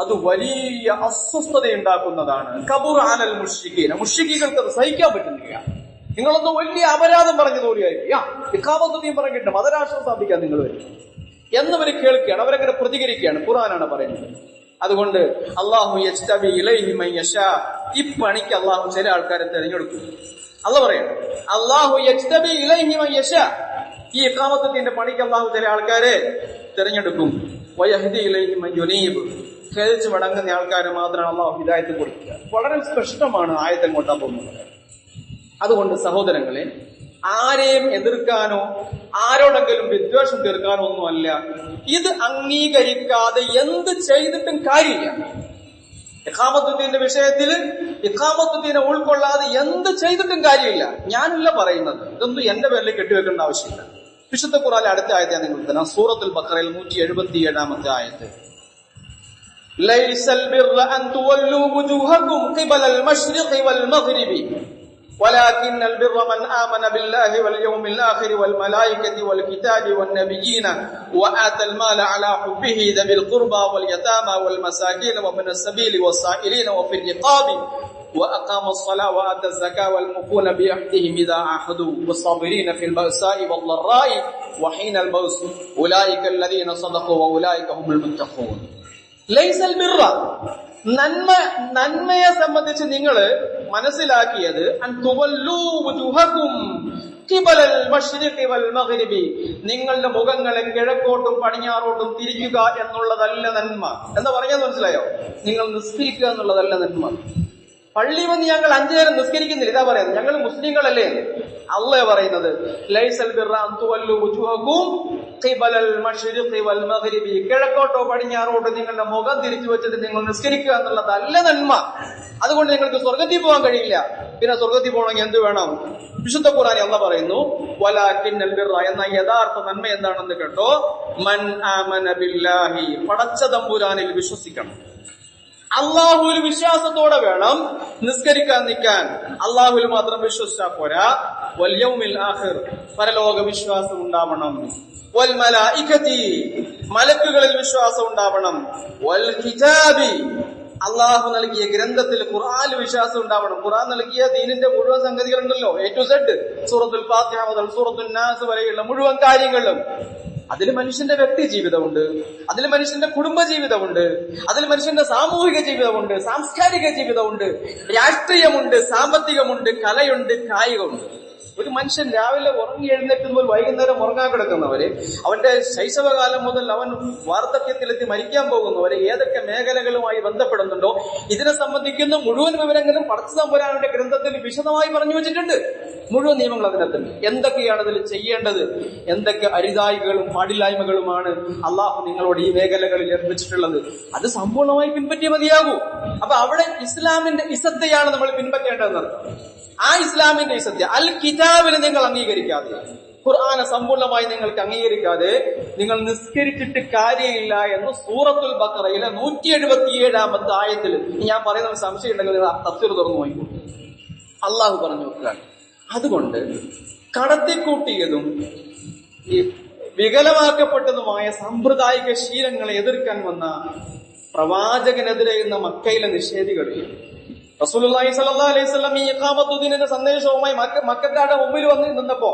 അത് വലിയ അസ്വസ്ഥതയുണ്ടാക്കുന്നതാണ്. കബുറ അലൽ മുശ്രികീന, മുശ്രിക്കുകൾക്ക് അത് സഹിക്കാൻ പറ്റുന്നില്ല. നിങ്ങളൊന്ന് വലിയ അപരാധം പറഞ്ഞു തോന്നിയായിരിക്കും, ഇഖാമത്തുദ്ദീൻ പറഞ്ഞിട്ട് മതരാഷ്ട്രം സ്ഥാപിക്കാൻ നിങ്ങൾ വരും എന്നവർ കേൾക്കുകയാണ്, അവരങ്ങനെ പ്രതികരിക്കുകയാണ്. ഖുർആനാണ് പറയുന്നത്. അതുകൊണ്ട് അല്ലാഹു യജ്തബി ഇലൈഹി മൻ യശാ, ഈ പണിക്ക് അല്ലാഹു ചില ആൾക്കാരെ തിരഞ്ഞെടുക്കും. അല്ലാഹു പറയാണ് അല്ലാഹു യജ്തബി ഇലൈഹി മൻ യശാ, ഈ ഇഖാമത്തുദ്ദീന്റെ പണിക്ക് അല്ലാഹു ചില ആൾക്കാരെ തിരഞ്ഞെടുക്കും. വയഹ്ദി ഇലൈഹി മൻ യുനീബ്, ഖേദിച്ച് മടങ്ങുന്ന ആൾക്കാരെ മാത്രമാണ് അല്ലാഹു ഹിദായത്ത് കൊടുക്കുക. വളരെ സ്പഷ്ടമാണ് ആയത്ത് എങ്ങോട്ടാ പോകുന്നത്. അതുകൊണ്ട് സഹോദരങ്ങളെ, ആരെയും എതിർക്കാനോ ആരോടെങ്കിലും വിദ്വേഷം തീർക്കാനോ ഒന്നുമല്ല. ഇത് അംഗീകരിക്കാതെ എന്ത് ചെയ്തിട്ടും കാര്യമില്ല. ഇഖാമത്തുദ്ദീന്റെ വിഷയത്തിൽ ഇഖാമത്തുദ്ദീനെ ഉൾക്കൊള്ളാതെ എന്ത് ചെയ്തിട്ടും കാര്യമില്ല. ഞാനല്ല പറയുന്നത്, ഇതൊന്നും എന്റെ പേരിൽ കെട്ടിവെക്കേണ്ട ആവശ്യമില്ല. വിശുദ്ധ ഖുർആനിലെ അടുത്ത ആയത്ത് ഞാൻ നിങ്ങൾക്ക് തരാം. സൂറത്തുൽ ബഖറയിൽ 177-ാമത്തെ ആയത്ത്. ലൈസൽ ബിർറ അൻ തുവല്ലൂ വുജൂഹകും ഖിബലൽ മശ്രിഖി വൽ മഗ്രിബി ولكن البر من آمن بالله واليوم الآخر والملائكة والكتاب والنبيين وآتى المال على حبه ذوي القربى واليتامى والمساكين وابن السبيل والسائلين وفي الرقاب وأقام الصلاة وآتى الزكاة والموفون بعهدهم إذا عاهدوا والصابرين في البأساء والضراء وحين البأس أولئك الذين صدقوا وأولئك هم المتقون. ليس البر, നന്മയെ സംബന്ധിച്ച് നിങ്ങൾ മനസ്സിലാക്കിയത് അൻ തുവല്ലൂ വുജൂഹകും ഖിബലൽ മശ്രിഖി വൽ മഗ്രിബി, നിങ്ങളുടെ മുഖങ്ങളെ കിഴക്കോട്ടും പടിഞ്ഞാറോട്ടും തിരിക്കുക എന്നുള്ളതല്ല നന്മ. എന്താ പറഞ്ഞാൽ മനസ്സിലായോ? നിങ്ങൾ നിസ്കരിക്കുക എന്നുള്ളതല്ല നന്മ. പള്ളി വന്ന് ഞങ്ങൾ 5 നേരം നിസ്കരിക്കുന്നില്ല, ഇതാ പറയുന്നത്. ഞങ്ങൾ മുസ്ലിങ്ങളല്ലേ? അള്ളാഹ് പറയുന്നത് ലൈസൽ ബിർറ അൻ തുവല്ലൂ വുജൂഹകും ഖിബലൽ മശ്രിഖി വൽ മഗ്രിബി, കിഴക്കോട്ടോ പടിഞ്ഞാറോട്ടോ നിങ്ങളുടെ മുഖം തിരിച്ചു വെച്ചിട്ട് നിങ്ങൾ നിസ്കരിക്കുക എന്നുള്ളതല്ല നന്മ. അതുകൊണ്ട് നിങ്ങൾക്ക് സ്വർഗത്തിൽ പോകാൻ കഴിയില്ല. പിന്നെ സ്വർഗത്തിൽ പോകണമെങ്കിൽ എന്ത് വേണം? വിശുദ്ധ ഖുർആനിൽ അല്ലാഹ് പറയുന്നു വലാകിന്നൽ ബിർറ, എന്ന യഥാർത്ഥ നന്മ എന്താണെന്ന് കേട്ടോ, മൻ ആമന ബില്ലാഹി, പടച്ച തമ്പുരാനിൽ വിശ്വസിക്കണം. അള്ളാഹുവിൽ വിശ്വാസത്തോടെ വേണം നിസ്കരിക്കാൻ നിൽക്കാൻ. അള്ളാഹുവിൽ മാത്രം വിശ്വസിച്ചാൽ പോരാ. വൽ യൗമിൽ ആഖിർ, പരലോക വിശ്വാസം ഉണ്ടാവണം. വൽ മലായികതി, മലക്കുകളിൽ വിശ്വാസം ഉണ്ടാവണം. വൽ കിതാബി, അള്ളാഹു നൽകിയ ഗ്രന്ഥത്തിൽ ഖുർആനിൽ വിശ്വാസം ഉണ്ടാവണം. ഖുർആൻ നൽകിയ ദീനിന്റെ മുഴുവൻ സംഗതികളുണ്ടല്ലോ, A to Z, സൂറത്തുൽ ഫാത്തിഹ മുതൽ സൂറത്തുൻ നാസ് വരെയുള്ള മുഴുവൻ കാര്യങ്ങളും. അതിൽ മനുഷ്യന്റെ വ്യക്തി ജീവിതമുണ്ട്, അതിൽ മനുഷ്യന്റെ കുടുംബ ജീവിതമുണ്ട്, അതിൽ മനുഷ്യന്റെ സാമൂഹിക ജീവിതമുണ്ട്, സാംസ്കാരിക ജീവിതമുണ്ട്, രാഷ്ട്രീയമുണ്ട്, സാമ്പത്തികമുണ്ട്, കലയുണ്ട്, കായികമുണ്ട്. ഒരു മനുഷ്യൻ രാവിലെ ഉറങ്ങി എഴുന്നേൽക്കുമ്പോൾ വൈകുന്നേരം ഉറങ്ങാൻ കിടക്കുന്നവര്, അവന്റെ ശൈശവകാലം മുതൽ അവൻ വാർദ്ധക്യത്തിലെത്തി മരിക്കാൻ പോകുന്നവരെ ഏതൊക്കെ മേഖലകളുമായി ബന്ധപ്പെടുന്നുണ്ടോ ഇതിനെ സംബന്ധിക്കുന്ന മുഴുവൻ വിവരങ്ങളും പടച്ച തമ്പുരാന്റെ ഗ്രന്ഥത്തിൽ വിശദമായി പറഞ്ഞു വെച്ചിട്ടുണ്ട്. മുഴുവൻ നിയമങ്ങൾ അതിനകത്തുണ്ട്. എന്തൊക്കെയാണ് അതിൽ ചെയ്യേണ്ടത്, എന്തൊക്കെ അരുതായികളും പാടില്ലായ്മകളുമാണ് അള്ളാഹു നിങ്ങളോട് ഈ മേഖലകളിൽ ഏർപ്പിച്ചിട്ടുള്ളത്, അത് സമ്പൂർണ്ണമായി പിൻപറ്റിയേ മതിയാകൂ. അപ്പൊ അവിടെ ഇസ്ലാമിന്റെ ഇസത്തയാണ് നമ്മൾ പിൻപറ്റേണ്ടതെന്നർത്ഥം. ആ ഇസ്ലാമിന്റെ ഇസത്യ അൽ കിതാബിനെ നിങ്ങൾ അംഗീകരിക്കാതെ, ഖുർആനെ സമ്പൂർണ്ണമായി നിങ്ങൾക്ക് അംഗീകരിക്കാതെ നിങ്ങൾ നിസ്കരിച്ചിട്ട് കാര്യമില്ല എന്ന് സൂറത്തുൽ ബഖറയിലെ 177-ാമത്തെ ആയത്തിൽ, ഞാൻ പറയുന്ന ഒരു സംശയം ഉണ്ടെങ്കിൽ നിങ്ങൾ തഫ്സീർ തുറന്നു നോക്കൂ. അള്ളാഹു പറഞ്ഞു നോക്കുകയാണ്. അതുകൊണ്ട് കടത്തിക്കൂട്ടിയതും ഈ വികലമാക്കപ്പെട്ടതുമായ സാമ്പ്രദായിക ശീലങ്ങളെ എതിർക്കാൻ വന്ന പ്രവാചകനെതിരെ എന്ന മക്കയിലെ നിഷേധികളിൽ റസൂലുള്ളാഹി സ്വല്ലല്ലാഹു അലൈഹി വസല്ലം ഈ ഇഖാമത്തുദ്ദീനിന്റെ സന്ദേശവുമായി മക്കക്കാരുടെ മുമ്പിൽ വന്ന് നിന്നപ്പോ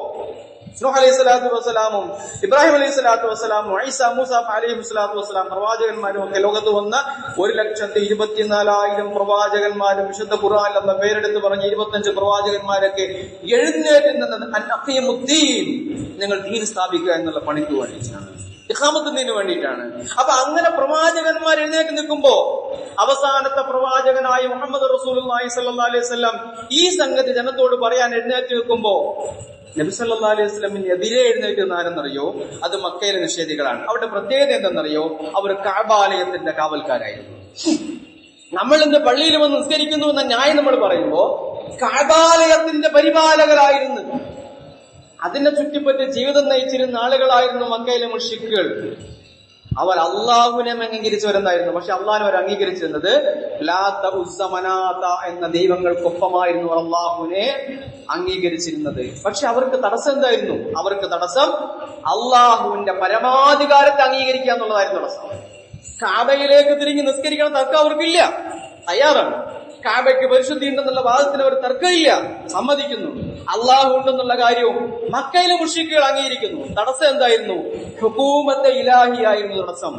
നൂഹ് അലൈഹി സ്വലാത്തു വസ്സലാമും ഇബ്രാഹിം അലൈഹി സ്വലാത്തു വസ്സലാമും ഈസാ മൂസ അലൈഹി സ്വലാത്തു വസ്സലാം പ്രവാചകന്മാരും ഒക്കെ ലോകത്ത് വന്ന 1,24,000 പ്രവാചകന്മാരും വിശുദ്ധ ഖുർആനിൽ എന്ന പേരെടുത്ത് പറഞ്ഞ 25 പ്രവാചകന്മാരൊക്കെ എഴുന്നേറ്റ് നിന്ന് അഖീമുദ്ദീൻ, നിങ്ങൾ ദീൻ സ്ഥാപിക്കുക എന്നുള്ള പണിക്ക് വേണ്ടിയിട്ടാണ്, ഇഖാമത്തുദ്ദീന് വേണ്ടിയിട്ടാണ്. അപ്പൊ അങ്ങനെ പ്രവാചകന്മാർ എഴുന്നേറ്റ് നിൽക്കുമ്പോ അവസാനത്തെ പ്രവാചകനായ മുഹമ്മദ് റസൂലുള്ളാഹി സ്വല്ലല്ലാഹു അലൈഹി വസല്ലം ഈ സംഗതി ജനത്തോട് പറയാൻ എഴുന്നേറ്റ് നിൽക്കുമ്പോ നബി സല്ലല്ലാഹു അലൈഹി വസല്ലമിന് എതിരെ എഴുന്നേറ്റ് ആരെന്നറിയോ? അത് മക്കയിലെ നിഷേധികളാണ്. അവരുടെ പ്രത്യേകത എന്തെന്നറിയോ? അവർ കഅബാലയത്തിന്റെ കാവൽക്കാരായിരുന്നു. നമ്മൾ ഇന്ന് പള്ളിയിൽ വന്ന് നിസ്കരിക്കുന്നു എന്ന ന്യായം നമ്മൾ പറയുമ്പോ കഅബാലയത്തിന്റെ പരിപാലകരായിരുന്നു, അതിനെ ചുറ്റിപ്പറ്റി ജീവിതം നയിച്ചിരുന്ന ആളുകളായിരുന്നു മക്കയിലെ മുശ്രിക്കുകൾ. അവർ അള്ളാഹുവിനെ അംഗീകരിച്ചവരെന്നായിരുന്നു. പക്ഷെ അള്ളാഹിനെ അവർ അംഗീകരിച്ചിരുന്നത് ലാത്ത ഉസ്സ മനാത്ത എന്ന ദൈവങ്ങൾക്കൊപ്പമായിരുന്നു അള്ളാഹുവിനെ അംഗീകരിച്ചിരുന്നത്. പക്ഷെ അവർക്ക് തടസ്സം എന്തായിരുന്നു? അവർക്ക് തടസ്സം അള്ളാഹുവിന്റെ പരമാധികാരത്തെ അംഗീകരിക്കുക എന്നുള്ളതായിരുന്നു തടസ്സം. കാബയിലേക്ക് തിരിഞ്ഞ് നിസ്കരിക്കണം തർക്കം അവർക്കില്ല, തയ്യാറാണ്. കാബയ്ക്ക് പരിശുദ്ധി ഉണ്ടെന്നുള്ള വാദത്തിന് അവർ തർക്കമില്ല, സമ്മതിക്കുന്നു. അള്ളാഹു ഉണ്ടെന്നുള്ള കാര്യവും മക്കയിലെ മുശ്രിക്കുകൾ അംഗീകരിക്കുന്നു. തടസ്സം എന്തായിരുന്നു? ഹുകൂമത്തെ ഇലാഹിയായിരുന്നു തടസ്സം.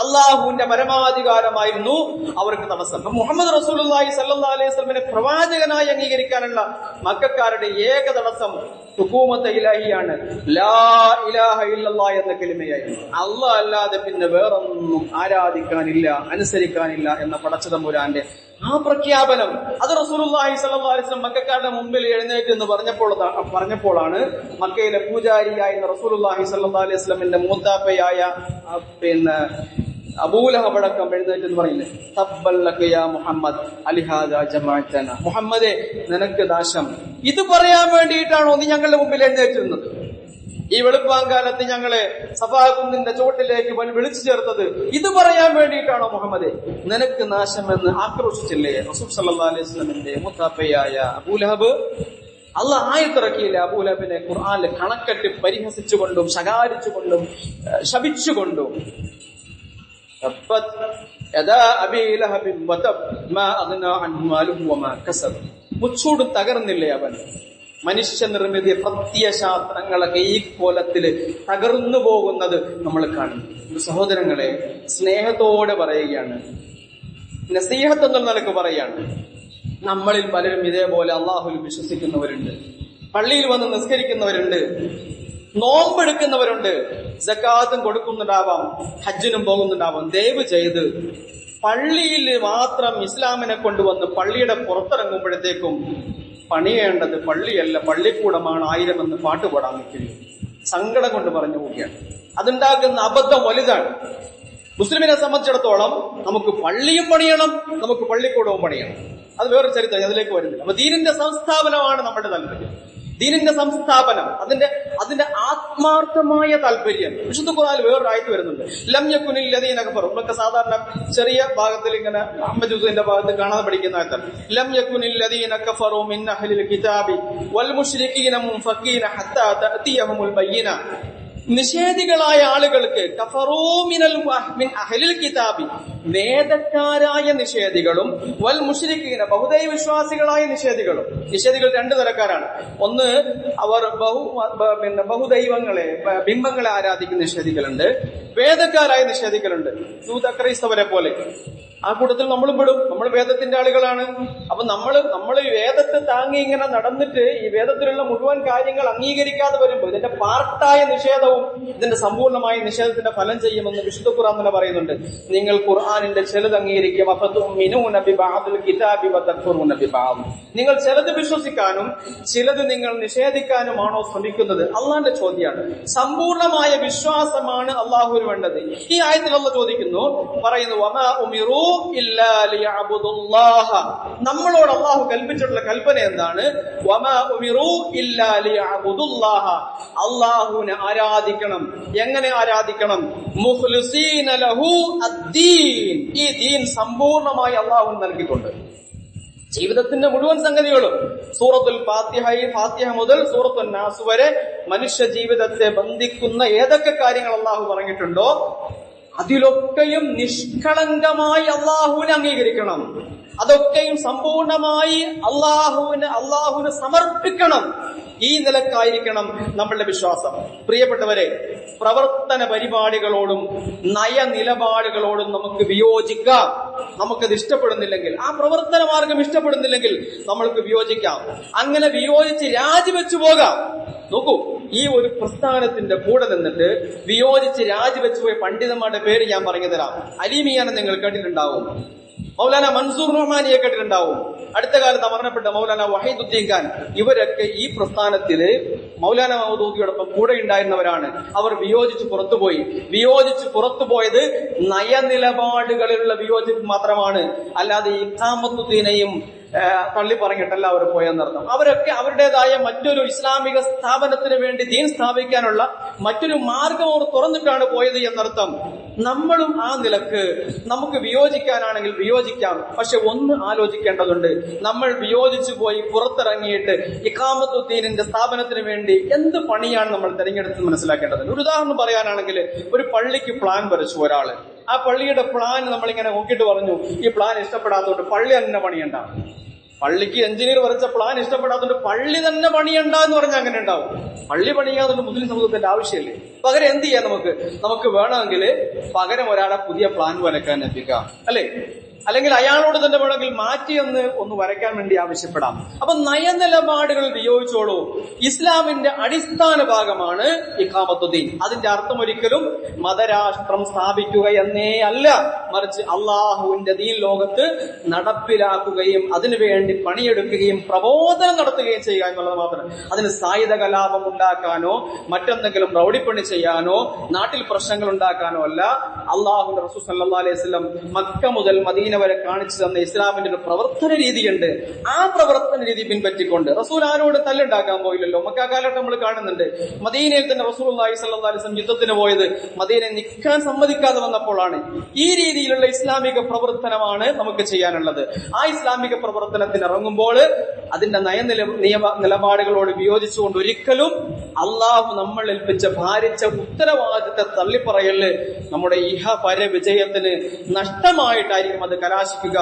അള്ളാഹുവിന്റെ പരമാധികാരമായിരുന്നു അവർക്ക് തടസ്സം. മുഹമ്മദ് റസൂലുള്ളാഹി സ്വല്ലല്ലാഹു അലൈഹി വസല്ലമയെ പ്രവാചകനായി അംഗീകരിക്കാനുള്ള മക്കക്കാരുടെ ഏക തടസ്സം ഹുകൂമത്തെ ഇലാഹിയാണ്. ലാ ഇലാഹ ഇല്ലല്ലാഹ് എന്ന കലിമയായിരുന്നു. അള്ളാഹ് അല്ലാതെ പിന്നെ വേറൊന്നും ആരാധിക്കാനില്ല, അനുസരിക്കാനില്ല എന്ന പടച്ച തമ്പുരാന്റെ ആ പ്രഖ്യാപനം, അത് റസൂലുള്ളാഹി സ്വല്ലല്ലാഹു അലൈഹി വസല്ലം മക്കക്കാരുടെ മുമ്പിൽ എഴുന്നേറ്റ് എന്ന് പറഞ്ഞപ്പോഴാണ് മക്കയിലെ പൂജാരിയായിരുന്ന റസൂലുള്ളാഹി സ്വല്ലല്ലാഹു അലൈഹി വസല്ലമിന്റെ മൂത്താപ്പയായ അബൂലഹബ് അടക്കം എഴുന്നേറ്റ് എന്ന് പറയില്ലേ, തബ്ബല്ലക യാ മുഹമ്മദ് അലിഹാദ ജമഅതന, മുഹമ്മദേ നിനക്ക് നാശം. ഇത് പറയാൻ വേണ്ടിയിട്ടാണോ നീ ഞങ്ങളുടെ മുമ്പിൽ എഴുന്നേറ്റിരുന്നത്? ഈ വെളുപ്പാങ്കാലത്ത് ഞങ്ങളെ സഫാ കുന്നിന്റെ ചുവട്ടിലേക്ക് വിളിച്ചു ചേർത്തത് ഇത് പറയാൻ വേണ്ടിയിട്ടാണോ മുഹമ്മദേ? നിനക്ക് നാശമെന്ന് ആക്രോശിച്ചില്ലേ റസൂൽ സല്ലല്ലാഹു അലൈഹി വസല്ലമിന്റെ മുത്താപ്പയായ അബൂലഹബ്? അള്ളാഹ് ആയത്തിറക്കിയില്ല അബൂലഹബിനെ ഖുർആനിൽ കണക്കെട്ട് പരിഹസിച്ചുകൊണ്ടും ശകാരിച്ചുകൊണ്ടും ശപിച്ചുകൊണ്ടും. മുച്ചൂടും തകർന്നില്ലേ അവൻ? മനുഷ്യനിർമ്മിത പ്രത്യയശാസ്ത്രങ്ങളൊക്കെ ഈ കോലത്തില് തകർന്നു പോകുന്നത് നമ്മൾ കാണുന്നു. സഹോദരങ്ങളെ, സ്നേഹത്തോടെ പറയുകയാണ്, നസീഹത്ത് എന്നുള്ള നിലക്ക് പറയാണ്, നമ്മളിൽ പലരും ഇതേപോലെ അള്ളാഹുവിൽ വിശ്വസിക്കുന്നവരുണ്ട്, പള്ളിയിൽ വന്ന് നിസ്കരിക്കുന്നവരുണ്ട്, നോമ്പെടുക്കുന്നവരുണ്ട്, സക്കാത്തും കൊടുക്കുന്നുണ്ടാവാം, ഹജ്ജിനും പോകുന്നുണ്ടാവാം. ദയവ് ചെയ്ത് പള്ളിയിൽ മാത്രം ഇസ്ലാമിനെ കൊണ്ടുവന്ന് പള്ളിയുടെ പുറത്തിറങ്ങുമ്പോഴത്തേക്കും പണിയേണ്ടത് പള്ളിയല്ല പള്ളിക്കൂടമാണ് 1000 എന്ന് പാട്ട് പാടാൻ നിൽക്കില്ല. സങ്കടം കൊണ്ട് പറഞ്ഞു പോവുകയാണ്. അതുണ്ടാക്കുന്ന അബദ്ധം വലുതാണ്. മുസ്ലിമിനെ സംബന്ധിച്ചിടത്തോളം നമുക്ക് പള്ളിയും പണിയണം, നമുക്ക് പള്ളിക്കൂടവും പണിയണം. അത് വേറൊരു ചരിത്രം, അതിലേക്ക് വരുന്നില്ല. അപ്പൊ ദീനിന്റെ സംസ്ഥാപനമാണ് നമ്മുടെ താല്പര്യം. ദീനിന്റെ സംസ്ഥാപനം, അതിന്റെ ആത്മാർത്ഥമായ താല്പര്യം. വിശുദ്ധ ഖുർആനിൽ വേറൊരു ആയത്ത് വരുന്നുണ്ട്, ലം യകുനിൽ ലദീന കഫറു. നമ്മളൊക്കെ സാധാരണ ചെറിയ ഭാഗത്തിൽ ഇങ്ങനെ അഹ്മദ് ജുസൈന്റെ ഭാഗത്ത് കാണാതെ പഠിക്കുന്ന ആയത്താണ്. ലം യകുനിൽ ലദീന കഫറു മിൻ അഹ്ലിൽ കിതാബി വൽ മുശ്രികീന മുൻഫഖീന ഹത്താ തഅതിയഹുൽ ബയ്യിന. നിഷേധികളായ ആളുകൾക്ക് കഫറൂ മിൻ അഹ്ലിൽ കിതാബി, വേദക്കാരായ നിഷേധികളും, വൽ മുശ്രിക്കീന, ബഹുദൈവ വിശ്വാസികളായ നിഷേധികളും. നിഷേധികൾ 2 തരക്കാരാണ്. ഒന്ന്, അവർ ബഹുദൈവങ്ങളെ, ബിംബങ്ങളെ ആരാധിക്കുന്ന നിഷേധികളുണ്ട്. വേദക്കാരായ നിഷേധികളുണ്ട്, ക്രൈസ്തവരെ പോലെ. ആ കൂട്ടത്തിൽ നമ്മളും പെടും. നമ്മൾ വേദത്തിന്റെ ആളുകളാണ്. അപ്പൊ നമ്മൾ ഈ വേദത്തെ താങ്ങി ഇങ്ങനെ നടന്നിട്ട് ഈ വേദത്തിലുള്ള മുഴുവൻ കാര്യങ്ങൾ അംഗീകരിക്കാതെ വരുമ്പോൾ ഇതിന്റെ പാർട്ടായ നിഷേധവും ഇതിന്റെ സമ്പൂർണമായ നിഷേധത്തിന്റെ ഫലം ചെയ്യുമെന്ന് വിശുദ്ധ ഖുർആൻ തന്നെ പറയുന്നുണ്ട്. നിങ്ങൾ ഖുർആനിന്റെ ചിലത് അംഗീകരിക്കും, നിങ്ങൾ ചിലത് വിശ്വസിക്കാനും ചിലത് നിങ്ങൾ നിഷേധിക്കാനുമാണോ ശ്രമിക്കുന്നത്? അള്ളാന്റെ ചോദ്യമാണ്. സമ്പൂർണമായ വിശ്വാസമാണ് അള്ളാഹുവിന് വേണ്ടത്. ഈ ആയത്തിൽ അള്ളാഹ് ചോദിക്കുന്നു, പറയുന്നു, വമാ ഉമിറൂ ഇല്ലാ ലിയഅബ്ദുല്ലാഹ. നമ്മളോട് അള്ളാഹു കൽപ്പിച്ചിട്ടുള്ള കൽപ്പന എന്താണ്? വമാ ഉമിറൂ ഇല്ലാ ലിയഅബ്ദുല്ലാഹ. അള്ളാഹുവിനെ ആരാധിക്കണം. എങ്ങനെ ആരാധിക്കണം? മുഖ്ലിസീന ലഹു അദ്ദീൻ. ഈ ദീൻ സമ്പൂർണമായി അള്ളാഹു നൽകിക്കൊണ്ട് ജീവിതത്തിന്റെ മുഴുവൻ സംഗതികളും സൂറത്തുൽ ഫാത്തിഹ മുതൽ സൂറത്തുൽ നാസ് വരെ മനുഷ്യ ജീവിതത്തെ ബന്ധിക്കുന്ന ഏതൊക്കെ കാര്യങ്ങൾ അള്ളാഹു പറഞ്ഞിട്ടുണ്ടോ അതിലൊക്കെയും നിഷ്കളങ്കമായി അള്ളാഹുവിനെ അംഗീകരിക്കണം. അതൊക്കെയും സമ്പൂർണമായി അള്ളാഹുവിന് സമർപ്പിക്കണം. ഈ നിലക്കായിരിക്കണം നമ്മളുടെ വിശ്വാസം. പ്രിയപ്പെട്ടവരെ, പ്രവർത്തന പരിപാടികളോടും നയനിലപാടുകളോടും നമുക്ക് വിയോജിക്കാം. നമുക്കത് ഇഷ്ടപ്പെടുന്നില്ലെങ്കിൽ, ആ പ്രവർത്തന മാർഗം ഇഷ്ടപ്പെടുന്നില്ലെങ്കിൽ നമ്മൾക്ക് വിയോജിക്കാം. അങ്ങനെ വിയോജിച്ച് രാജിവെച്ചു പോകാം. നോക്കൂ, ഈ ഒരു പ്രസ്ഥാനത്തിന്റെ കൂടെ നിന്നിട്ട് വിയോജിച്ച് രാജിവെച്ചു പോയ പണ്ഡിതന്മാരുടെ പേര് ഞാൻ പറഞ്ഞു തരാം. അലീമിയാനെ നിങ്ങൾ കേട്ടിട്ടുണ്ടാവും, മൗലാന മൻസൂർ റഹ്മാനിയെ കേട്ടിട്ടുണ്ടാവും, അടുത്ത കാലത്ത് മരണപ്പെട്ട മൗലാന വഹീദുദ്ദീൻ ഖാൻ. ഇവരൊക്കെ ഈ പ്രസ്ഥാനത്തില് മൗലാന മൗദൂദിയോടൊപ്പം കൂടെ ഉണ്ടായിരുന്നവരാണ്. അവർ വിയോജിച്ച് പുറത്തുപോയി. വിയോജിച്ച് പുറത്തുപോയത് നയനിലപാടുകളിലുള്ള വിയോജിപ്പ് മാത്രമാണ്, അല്ലാതെ ഇഖാമത്തുദ്ദീനെയും തള്ളി പറഞ്ഞിട്ടല്ല അവർ പോയെന്നർത്ഥം. അവരൊക്കെ അവരുടേതായ മറ്റൊരു ഇസ്ലാമിക സ്ഥാപനത്തിന് വേണ്ടി ദീൻ സ്ഥാപിക്കാനുള്ള മറ്റൊരു മാർഗം അവർ തുറന്നിട്ടാണ് പോയത് എന്നർത്ഥം. നമ്മളും ആ നിലക്ക് നമുക്ക് വിയോജിക്കാനാണെങ്കിൽ വിയോജിക്കാം. പക്ഷെ ഒന്ന് ആലോചിക്കേണ്ടതുണ്ട്, നമ്മൾ വിയോജിച്ചു പോയി പുറത്തിറങ്ങിയിട്ട് ഇഖാമത്തുദ്ദീനിന്റെ സ്ഥാപനത്തിന് വേണ്ടി എന്ത് പണിയാണ് നമ്മൾ തിരഞ്ഞെടുത്ത് മനസ്സിലാക്കേണ്ടത്. ഒരു ഉദാഹരണം പറയാനാണെങ്കിൽ, ഒരു പള്ളിക്ക് പ്ലാൻ വരച്ചു ഒരാള്. ആ പള്ളിയുടെ പ്ലാൻ നമ്മളിങ്ങനെ നോക്കിയിട്ട് പറഞ്ഞു, ഈ പ്ലാൻ ഇഷ്ടപ്പെടാത്തതുകൊണ്ട് പള്ളി തന്നെ പണിയണ്ട. പള്ളിക്ക് എഞ്ചിനീയർ വരച്ച പ്ലാൻ ഇഷ്ടപ്പെടാത്തതുകൊണ്ട് പള്ളി തന്നെ പണിയണ്ട എന്ന് പറഞ്ഞാൽ അങ്ങനെ ഉണ്ടാവും. പള്ളി പണിയാതുകൊണ്ട് മുസ്ലിം സമൂഹത്തിന്റെ ആവശ്യമില്ലേ? പകരം എന്ത് ചെയ്യാം? നമുക്ക് വേണമെങ്കിൽ പകരം ഒരാളെ പുതിയ പ്ലാൻ വരക്കാൻ എത്തിക്കാം, അല്ലെ? അല്ലെങ്കിൽ അയാളോട് തന്നെ വേണമെങ്കിൽ മാറ്റി ഒന്ന് വരയ്ക്കാൻ വേണ്ടി ആവശ്യപ്പെടാം. അപ്പൊ നയനിലപാടുകൾ വിയോജിച്ചോളൂ. ഇസ്ലാമിന്റെ അടിസ്ഥാന ഭാഗമാണ് ഇഖാമത്തുദ്ദീൻ. അതിന്റെ അർത്ഥം ഒരിക്കലും മതരാഷ്ട്രം സ്ഥാപിക്കുക എന്നേ അല്ല, മറിച്ച് അള്ളാഹുവിന്റെ ദീൻ ലോകത്ത് നടപ്പിലാക്കുകയും അതിനുവേണ്ടി പണിയെടുക്കുകയും പ്രബോധനം നടത്തുകയും ചെയ്യുക എന്നുള്ളത് മാത്രം. അതിന് സായുധ കലാപം ഉണ്ടാക്കാനോ മറ്റെന്തെങ്കിലും റൗഡിപ്പണി ചെയ്യാനോ നാട്ടിൽ പ്രശ്നങ്ങൾ ഉണ്ടാക്കാനോ അല്ല. അള്ളാഹുവിന്റെ റസൂൽ സല്ലല്ലാഹു അലൈഹി വസല്ലം മക്ക മുതൽ മദീന വരെ കാണിച്ചു തന്ന ഇസ്ലാമിന്റെ ഒരു പ്രവർത്തന രീതിയുണ്ട്. ആ പ്രവർത്തന രീതി പിൻപറ്റിക്കൊണ്ട് റസൂൽ ആരോട് തല്ലുണ്ടാക്കാൻ പോയില്ലല്ലോ. മക്ക കാലഘട്ടം നമ്മൾ കാണുന്നുണ്ട്. മദീനയിൽ തന്നെ റസൂലുള്ളാഹി സ്വല്ലല്ലാഹു അലൈഹി വസല്ലം യുദ്ധത്തിന് പോയത് മദീനയെ നിൽക്കാൻ സമ്മതിക്കാതെ വന്നപ്പോഴാണ്. ഈ രീതിയിലുള്ള ഇസ്ലാമിക പ്രവർത്തനമാണ് നമുക്ക് ചെയ്യാനുള്ളത്. ആ ഇസ്ലാമിക പ്രവർത്തനത്തിന് ഇറങ്ങുമ്പോൾ അതിന്റെ നിലപാടുകളോട് വിയോജിച്ചുകൊണ്ട് ഒരിക്കലും അള്ളാഹു നമ്മൾ ഏൽപ്പിച്ച ഭാരിച്ച ഉത്തരവാദിത്തത്തെ തള്ളിപ്പറയല് നമ്മുടെ പര വിജയത്തിന് നഷ്ടമായിട്ടായിരിക്കും അത് കലാശിക്കുക.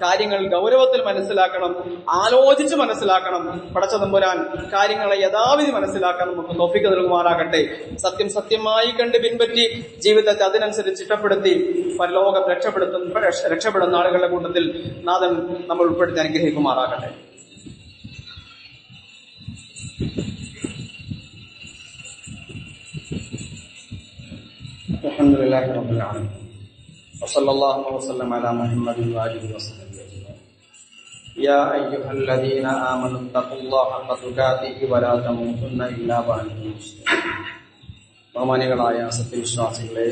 കാര്യങ്ങൾ ഗൗരവത്തിൽ മനസ്സിലാക്കണം, ആലോചിച്ച് മനസ്സിലാക്കണം. പടച്ച തമ്പുരാൻ കാര്യങ്ങളെ യഥാവിധി മനസ്സിലാക്കാൻ നമുക്ക് തൗഫീഖ് നൽകുമാറാകട്ടെ. സത്യം സത്യമായി കണ്ട് പിൻപറ്റി ജീവിതത്തെ അതിനനുസരിച്ച് ചിട്ടപ്പെടുത്തി പരലോകം രക്ഷപ്പെടുന്ന ആളുകളുടെ കൂട്ടത്തിൽ നാഥൻ നമ്മൾ ഉൾപ്പെടുത്തി അനുഗ്രഹിക്കുമാറാകട്ടെ. അൽഹംദുലില്ലാഹി റബ്ബിൽ ആലമീൻ വസല്ലല്ലാഹു വസല്ലം അലാ മുഹമ്മദിൻ വഅലിഹി വസല്ലം. യാ അയ്യുഹല്ലദീന ആമനു തഖുല്ലാഹ ഹഖ തുഖാതിഹി വലാ തമൂതുന്ന ഇല്ലാ വഅൻതും മുസ്ലിമൂൻ. ബഹുമാനികളായ സത്യവിശ്വാസികളെ,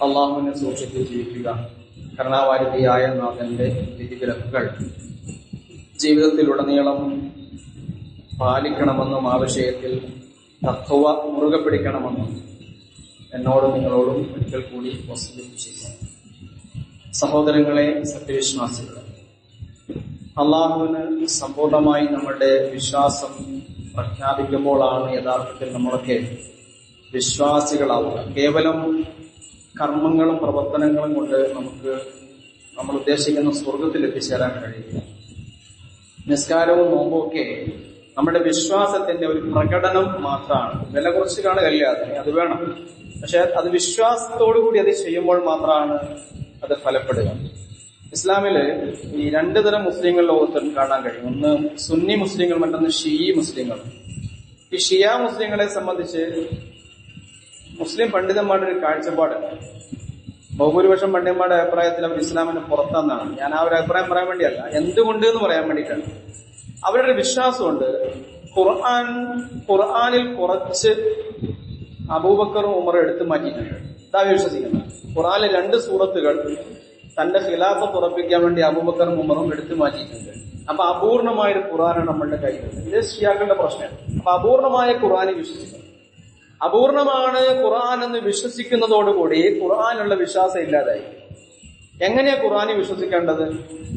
അള്ളാഹുവിനെ സൂക്ഷിച്ച് ജീവിക്കുക. കരുണാവാരിധിയായ നാഥന്റെ വിധിവിലക്കുകൾ ജീവിതത്തിലുടനീളം പാലിക്കണമെന്നും ആ വിഷയത്തിൽ തഖ്വ മുറുകെ പിടിക്കണമെന്നും എന്നോടും നിങ്ങളോടും ഒരിക്കൽ കൂടി വസിയത്ത് ചെയ്യുന്നു. സഹോദരങ്ങളെ, സത്യവിശ്വാസികളെ, അള്ളാഹുവിന് സമ്പൂർണമായി നമ്മുടെ വിശ്വാസം പ്രഖ്യാപിക്കുമ്പോഴാണ് യഥാർത്ഥത്തിൽ നമ്മളൊക്കെ വിശ്വാസികളാവുക. കേവലം കർമ്മങ്ങളും പ്രവർത്തനങ്ങളും കൊണ്ട് നമുക്ക് നമ്മൾ ഉദ്ദേശിക്കുന്ന സ്വർഗത്തിൽ എത്തിച്ചേരാൻ കഴിയില്ല. നിസ്കാരവും നോമ്പും ഒക്കെ നമ്മുടെ വിശ്വാസത്തിന്റെ ഒരു പ്രകടനം മാത്രമാണ്. വില കുറച്ച് കാണുകയല്ല, അത് വേണം. പക്ഷെ അത് വിശ്വാസത്തോടുകൂടി അത് ചെയ്യുമ്പോൾ മാത്രമാണ് അത് ഫലപ്പെടുക. ഇസ്ലാമില് ഈ രണ്ടു തരം മുസ്ലിങ്ങൾ ലോകത്തിൽ കാണാൻ കഴിയും. ഒന്ന് സുന്നി മുസ്ലിങ്ങൾ, മറ്റൊന്ന് ഷിഈ മുസ്ലിങ്ങൾ. ഈ ഷിയ മുസ്ലിങ്ങളെ സംബന്ധിച്ച് മുസ്ലിം പണ്ഡിതന്മാരുടെ ഒരു കാഴ്ചപ്പാടുണ്ട്. ബഹുഭൂരിപക്ഷം പണ്ഡിതന്മാരുടെ അഭിപ്രായത്തിൽ അവർ ഇസ്ലാമിന് പുറത്താന്നാണ്. ഞാൻ ആ ഒരു അഭിപ്രായം പറയാൻ വേണ്ടിയല്ല, എന്തുകൊണ്ട് എന്ന് പറയാൻ വേണ്ടിയിട്ടാണ്. അവരുടെ വിശ്വാസമുണ്ട് ഖുർആനിൽ കുറച്ച് അബൂബക്കറും ഉമറും എടുത്തു മാറ്റിയിട്ടുണ്ട്. ഇതാ വിശ്വസിക്കുന്നത്. ഖുർആനിലെ 2 സൂറത്തുകൾ തന്റെ ഖിലാഫത്ത് ഉറപ്പിക്കാൻ വേണ്ടി അബൂബക്കറും ഉമറും എടുത്തു മാറ്റിയിട്ടുണ്ട്. അപ്പൊ അപൂർണമായൊരു ഖുർആനാണ് നമ്മളുടെ കയ്യിലുള്ളത്. ഇത് ഷിയാക്കളുടെ പ്രശ്നമാണ്. അപ്പൊ അപൂർണമായ ഖുർആനെ വിശ്വസിക്കണം. അപൂർണമാണ് ഖുർആൻ എന്ന് വിശ്വസിക്കുന്നതോടുകൂടി ഖുർആനുള്ള വിശ്വാസം ഇല്ലാതായി. എങ്ങനെയാ ഖുർആനെ വിശ്വസിക്കേണ്ടത്?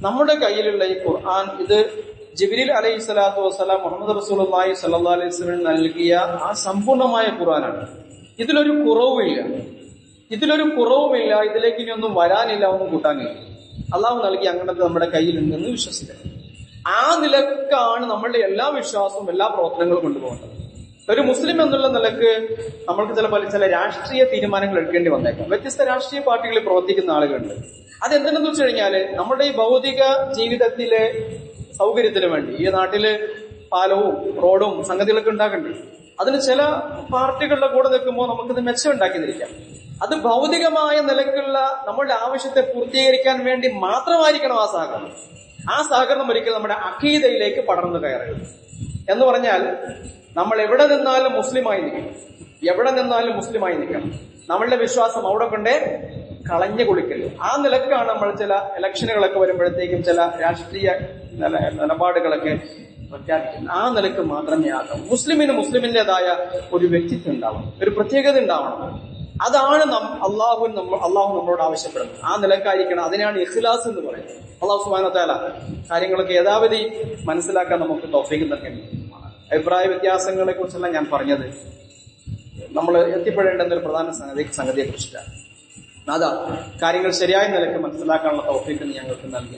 നമ്മുടെ കയ്യിലുള്ള ഈ ഖുർആൻ, ഇത് ജിബ്രീൽ അലൈഹി സ്വലാത്തു വസ്സലാം മുഹമ്മദ് റസൂലുള്ളാഹി സ്വല്ലല്ലാഹു അലൈഹി വസല്ലം നൽകിയ ആ സമ്പൂർണമായ ഖുർആനാണ്. ഇതിലൊരു കുറവുമില്ല. ഇതിലേക്ക് ഇനി ഒന്നും വരാനില്ല, ഒന്നും കൂട്ടാനില്ല. അള്ളാഹു നൽകി അങ്ങനത്തെ നമ്മുടെ കയ്യിലുണ്ടെന്ന് വിശ്വസിക്കണം. ആ നിലക്കാണ് നമ്മളുടെ എല്ലാ വിശ്വാസവും എല്ലാ പ്രവർത്തനങ്ങളും കൊണ്ടുപോകേണ്ടത്. ഒരു മുസ്ലിം എന്നുള്ള നിലക്ക് നമ്മൾക്ക് ചില രാഷ്ട്രീയ തീരുമാനങ്ങൾ എടുക്കേണ്ടി വന്നേക്കാം. വ്യത്യസ്ത രാഷ്ട്രീയ പാർട്ടികളിൽ പ്രവർത്തിക്കുന്ന ആളുകളുണ്ട്. അതെന്തിനെന്ന് വെച്ച് കഴിഞ്ഞാല് നമ്മുടെ ഈ ഭൗതിക ജീവിതത്തിലെ സൗകര്യത്തിന് വേണ്ടി ഈ നാട്ടില് പാലവും റോഡും സംഗതികളൊക്കെ ഉണ്ടാക്കുന്നുണ്ട്. അതിന് ചില പാർട്ടികളുടെ കൂടെ നിൽക്കുമ്പോൾ നമുക്കിത് മെച്ചം ഉണ്ടാക്കി നിൽക്കാം. അത് ഭൗതികമായ നിലക്കുള്ള നമ്മളുടെ ആവശ്യത്തെ പൂർത്തീകരിക്കാൻ വേണ്ടി മാത്രമായിരിക്കണം ആ സഹകരണം ഒരിക്കലും നമ്മുടെ അഖീദയിലേക്ക് പടർന്നു കയറരുത്. എന്ന് പറഞ്ഞാൽ നമ്മൾ എവിടെ നിന്നാലും മുസ്ലിമായി നിൽക്കണം. നമ്മളുടെ വിശ്വാസം അവിടെ കൊണ്ടേ കളഞ്ഞു കുളിക്കല്. ആ നിലക്കാണ് നമ്മൾ ചില ഇലക്ഷനുകളൊക്കെ വരുമ്പോഴത്തേക്കും ചില രാഷ്ട്രീയ നിലപാടുകളൊക്കെ പ്രഖ്യാപിക്കുന്നത്. ആ നിലക്ക് മാത്രമേ ആകാം. മുസ്ലിമിന്റേതായ ഒരു വ്യക്തിത്വം ഉണ്ടാവണം, ഒരു പ്രത്യേകത ഉണ്ടാവണം. അതാണ് അള്ളാഹു നമ്മളോട് ആവശ്യപ്പെടുന്നത്. ആ നിലക്കായിരിക്കണം. അതിനാണ് ഇഖ്ലാസ് എന്ന് പറയുന്നത്. അള്ളാഹു സുബ്ഹാനഹു വ തആല കാര്യങ്ങളൊക്കെ യഥാവിധി മനസ്സിലാക്കാൻ നമുക്ക് തൗഫീഖ് നൽകണം. അഭിപ്രായ വ്യത്യാസങ്ങളെ കുറിച്ചല്ല ഞാൻ പറഞ്ഞത്. നമ്മൾ എത്തിപ്പെടേണ്ടുന്ന ഒരു പ്രധാന സംഗതിയെ കുറിച്ചിട്ടാണ്. അതാ കാര്യങ്ങൾ ശരിയായ നിലക്ക് മനസ്സിലാക്കാനുള്ള തൗഫീഖ് ഞങ്ങൾക്ക് നൽകി.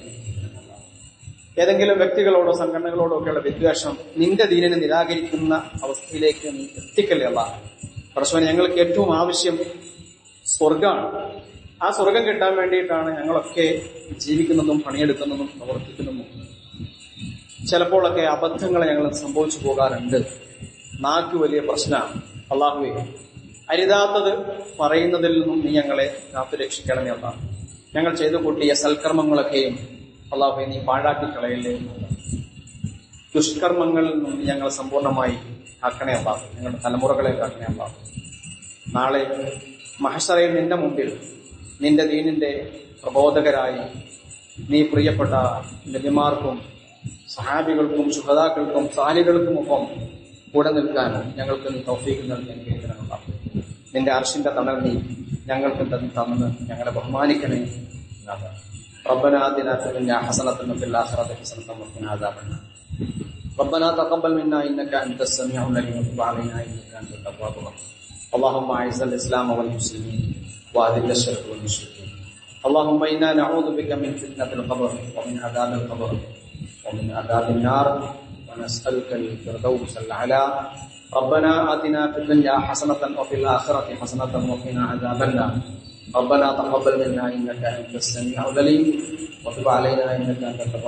ഏതെങ്കിലും വ്യക്തികളോടോ സംഘടനകളോടോ ഒക്കെയുള്ള വിദ്വേഷം നിന്റെ ദീനിനെ നിരാകരിക്കുന്ന അവസ്ഥയിലേക്ക് നീ എത്തിക്കല്ലേ അല്ലാഹ്. പരസ്പരം ഞങ്ങൾക്ക് ഏറ്റവും ആവശ്യം സ്വർഗമാണ്. ആ സ്വർഗം കിട്ടാൻ വേണ്ടിയിട്ടാണ് ഞങ്ങളൊക്കെ ജീവിക്കുന്നതും പണിയെടുക്കുന്നതും പ്രവർത്തിക്കുന്നതും. ചിലപ്പോഴൊക്കെ അബദ്ധങ്ങൾ ഞങ്ങൾ സംഭവിച്ചു പോകാറുണ്ട്. നാക്ക് വലിയ പ്രശ്നമാണ്. അള്ളാഹുവേ, അരുതാത്തത് പറയുന്നതിൽ നിന്നും നീ ഞങ്ങളെ കാത്തുരക്ഷിക്കണമേ അല്ലാഹ്. ഞങ്ങൾ ചെയ്തു കൂട്ടിയ സൽക്കർമ്മങ്ങളൊക്കെയും അള്ളാഹുവേ നീ പാഴാക്കി കളയല്ലേ. ദുഷ്കർമ്മങ്ങളിൽ നിന്നും ഞങ്ങൾ സമ്പൂർണമായി ആക്കണേ അല്ലാഹ്. ഞങ്ങളുടെ തലമുറകളെ ആക്കണേ അല്ലാഹ്. നാളെ മഹ്ശറയിൽ നിന്റെ മുമ്പിൽ നിന്റെ ദീനിന്റെ പ്രബോധകരായി നീ പ്രിയപ്പെട്ട നബിമാർക്കും സഹാബികൾക്കും ശുഹദാക്കൾക്കും സാലികൾക്കുമൊപ്പം കൂടെ നിൽക്കാൻ ഞങ്ങൾക്ക് നീ തൗഫീഖ് നൽകി അനുഗ്രഹിക്കണമല്ലാ. നിന്റെ അർശിന്റെ തണൽ നീ ഞങ്ങൾക്ക് തന്ന് ഞങ്ങളെ ബഹുമാനിക്കണേ. ربنا آتنا في الدنيا حسنة وفي الآخرة حسنة وقنا عذاب النار ربنا تقبل منا إنك أنت السميع العليم وتب علينا إنك أنت التواب الرحيم اللهم أعز الإسلام والمسلمين وأذل الشرك والمشركين اللهم إنا نعوذ بك من فتنة القبر ومن عذاب القبر ومن عذاب النار ونسألك الفردوس الأعلى ربنا آتنا في الدنيا حسنة وفي الآخرة حسنة وقنا عذاب النار ربنا تقبل منا إنك أنت السميع العليم وتب علينا إنك أنت التواب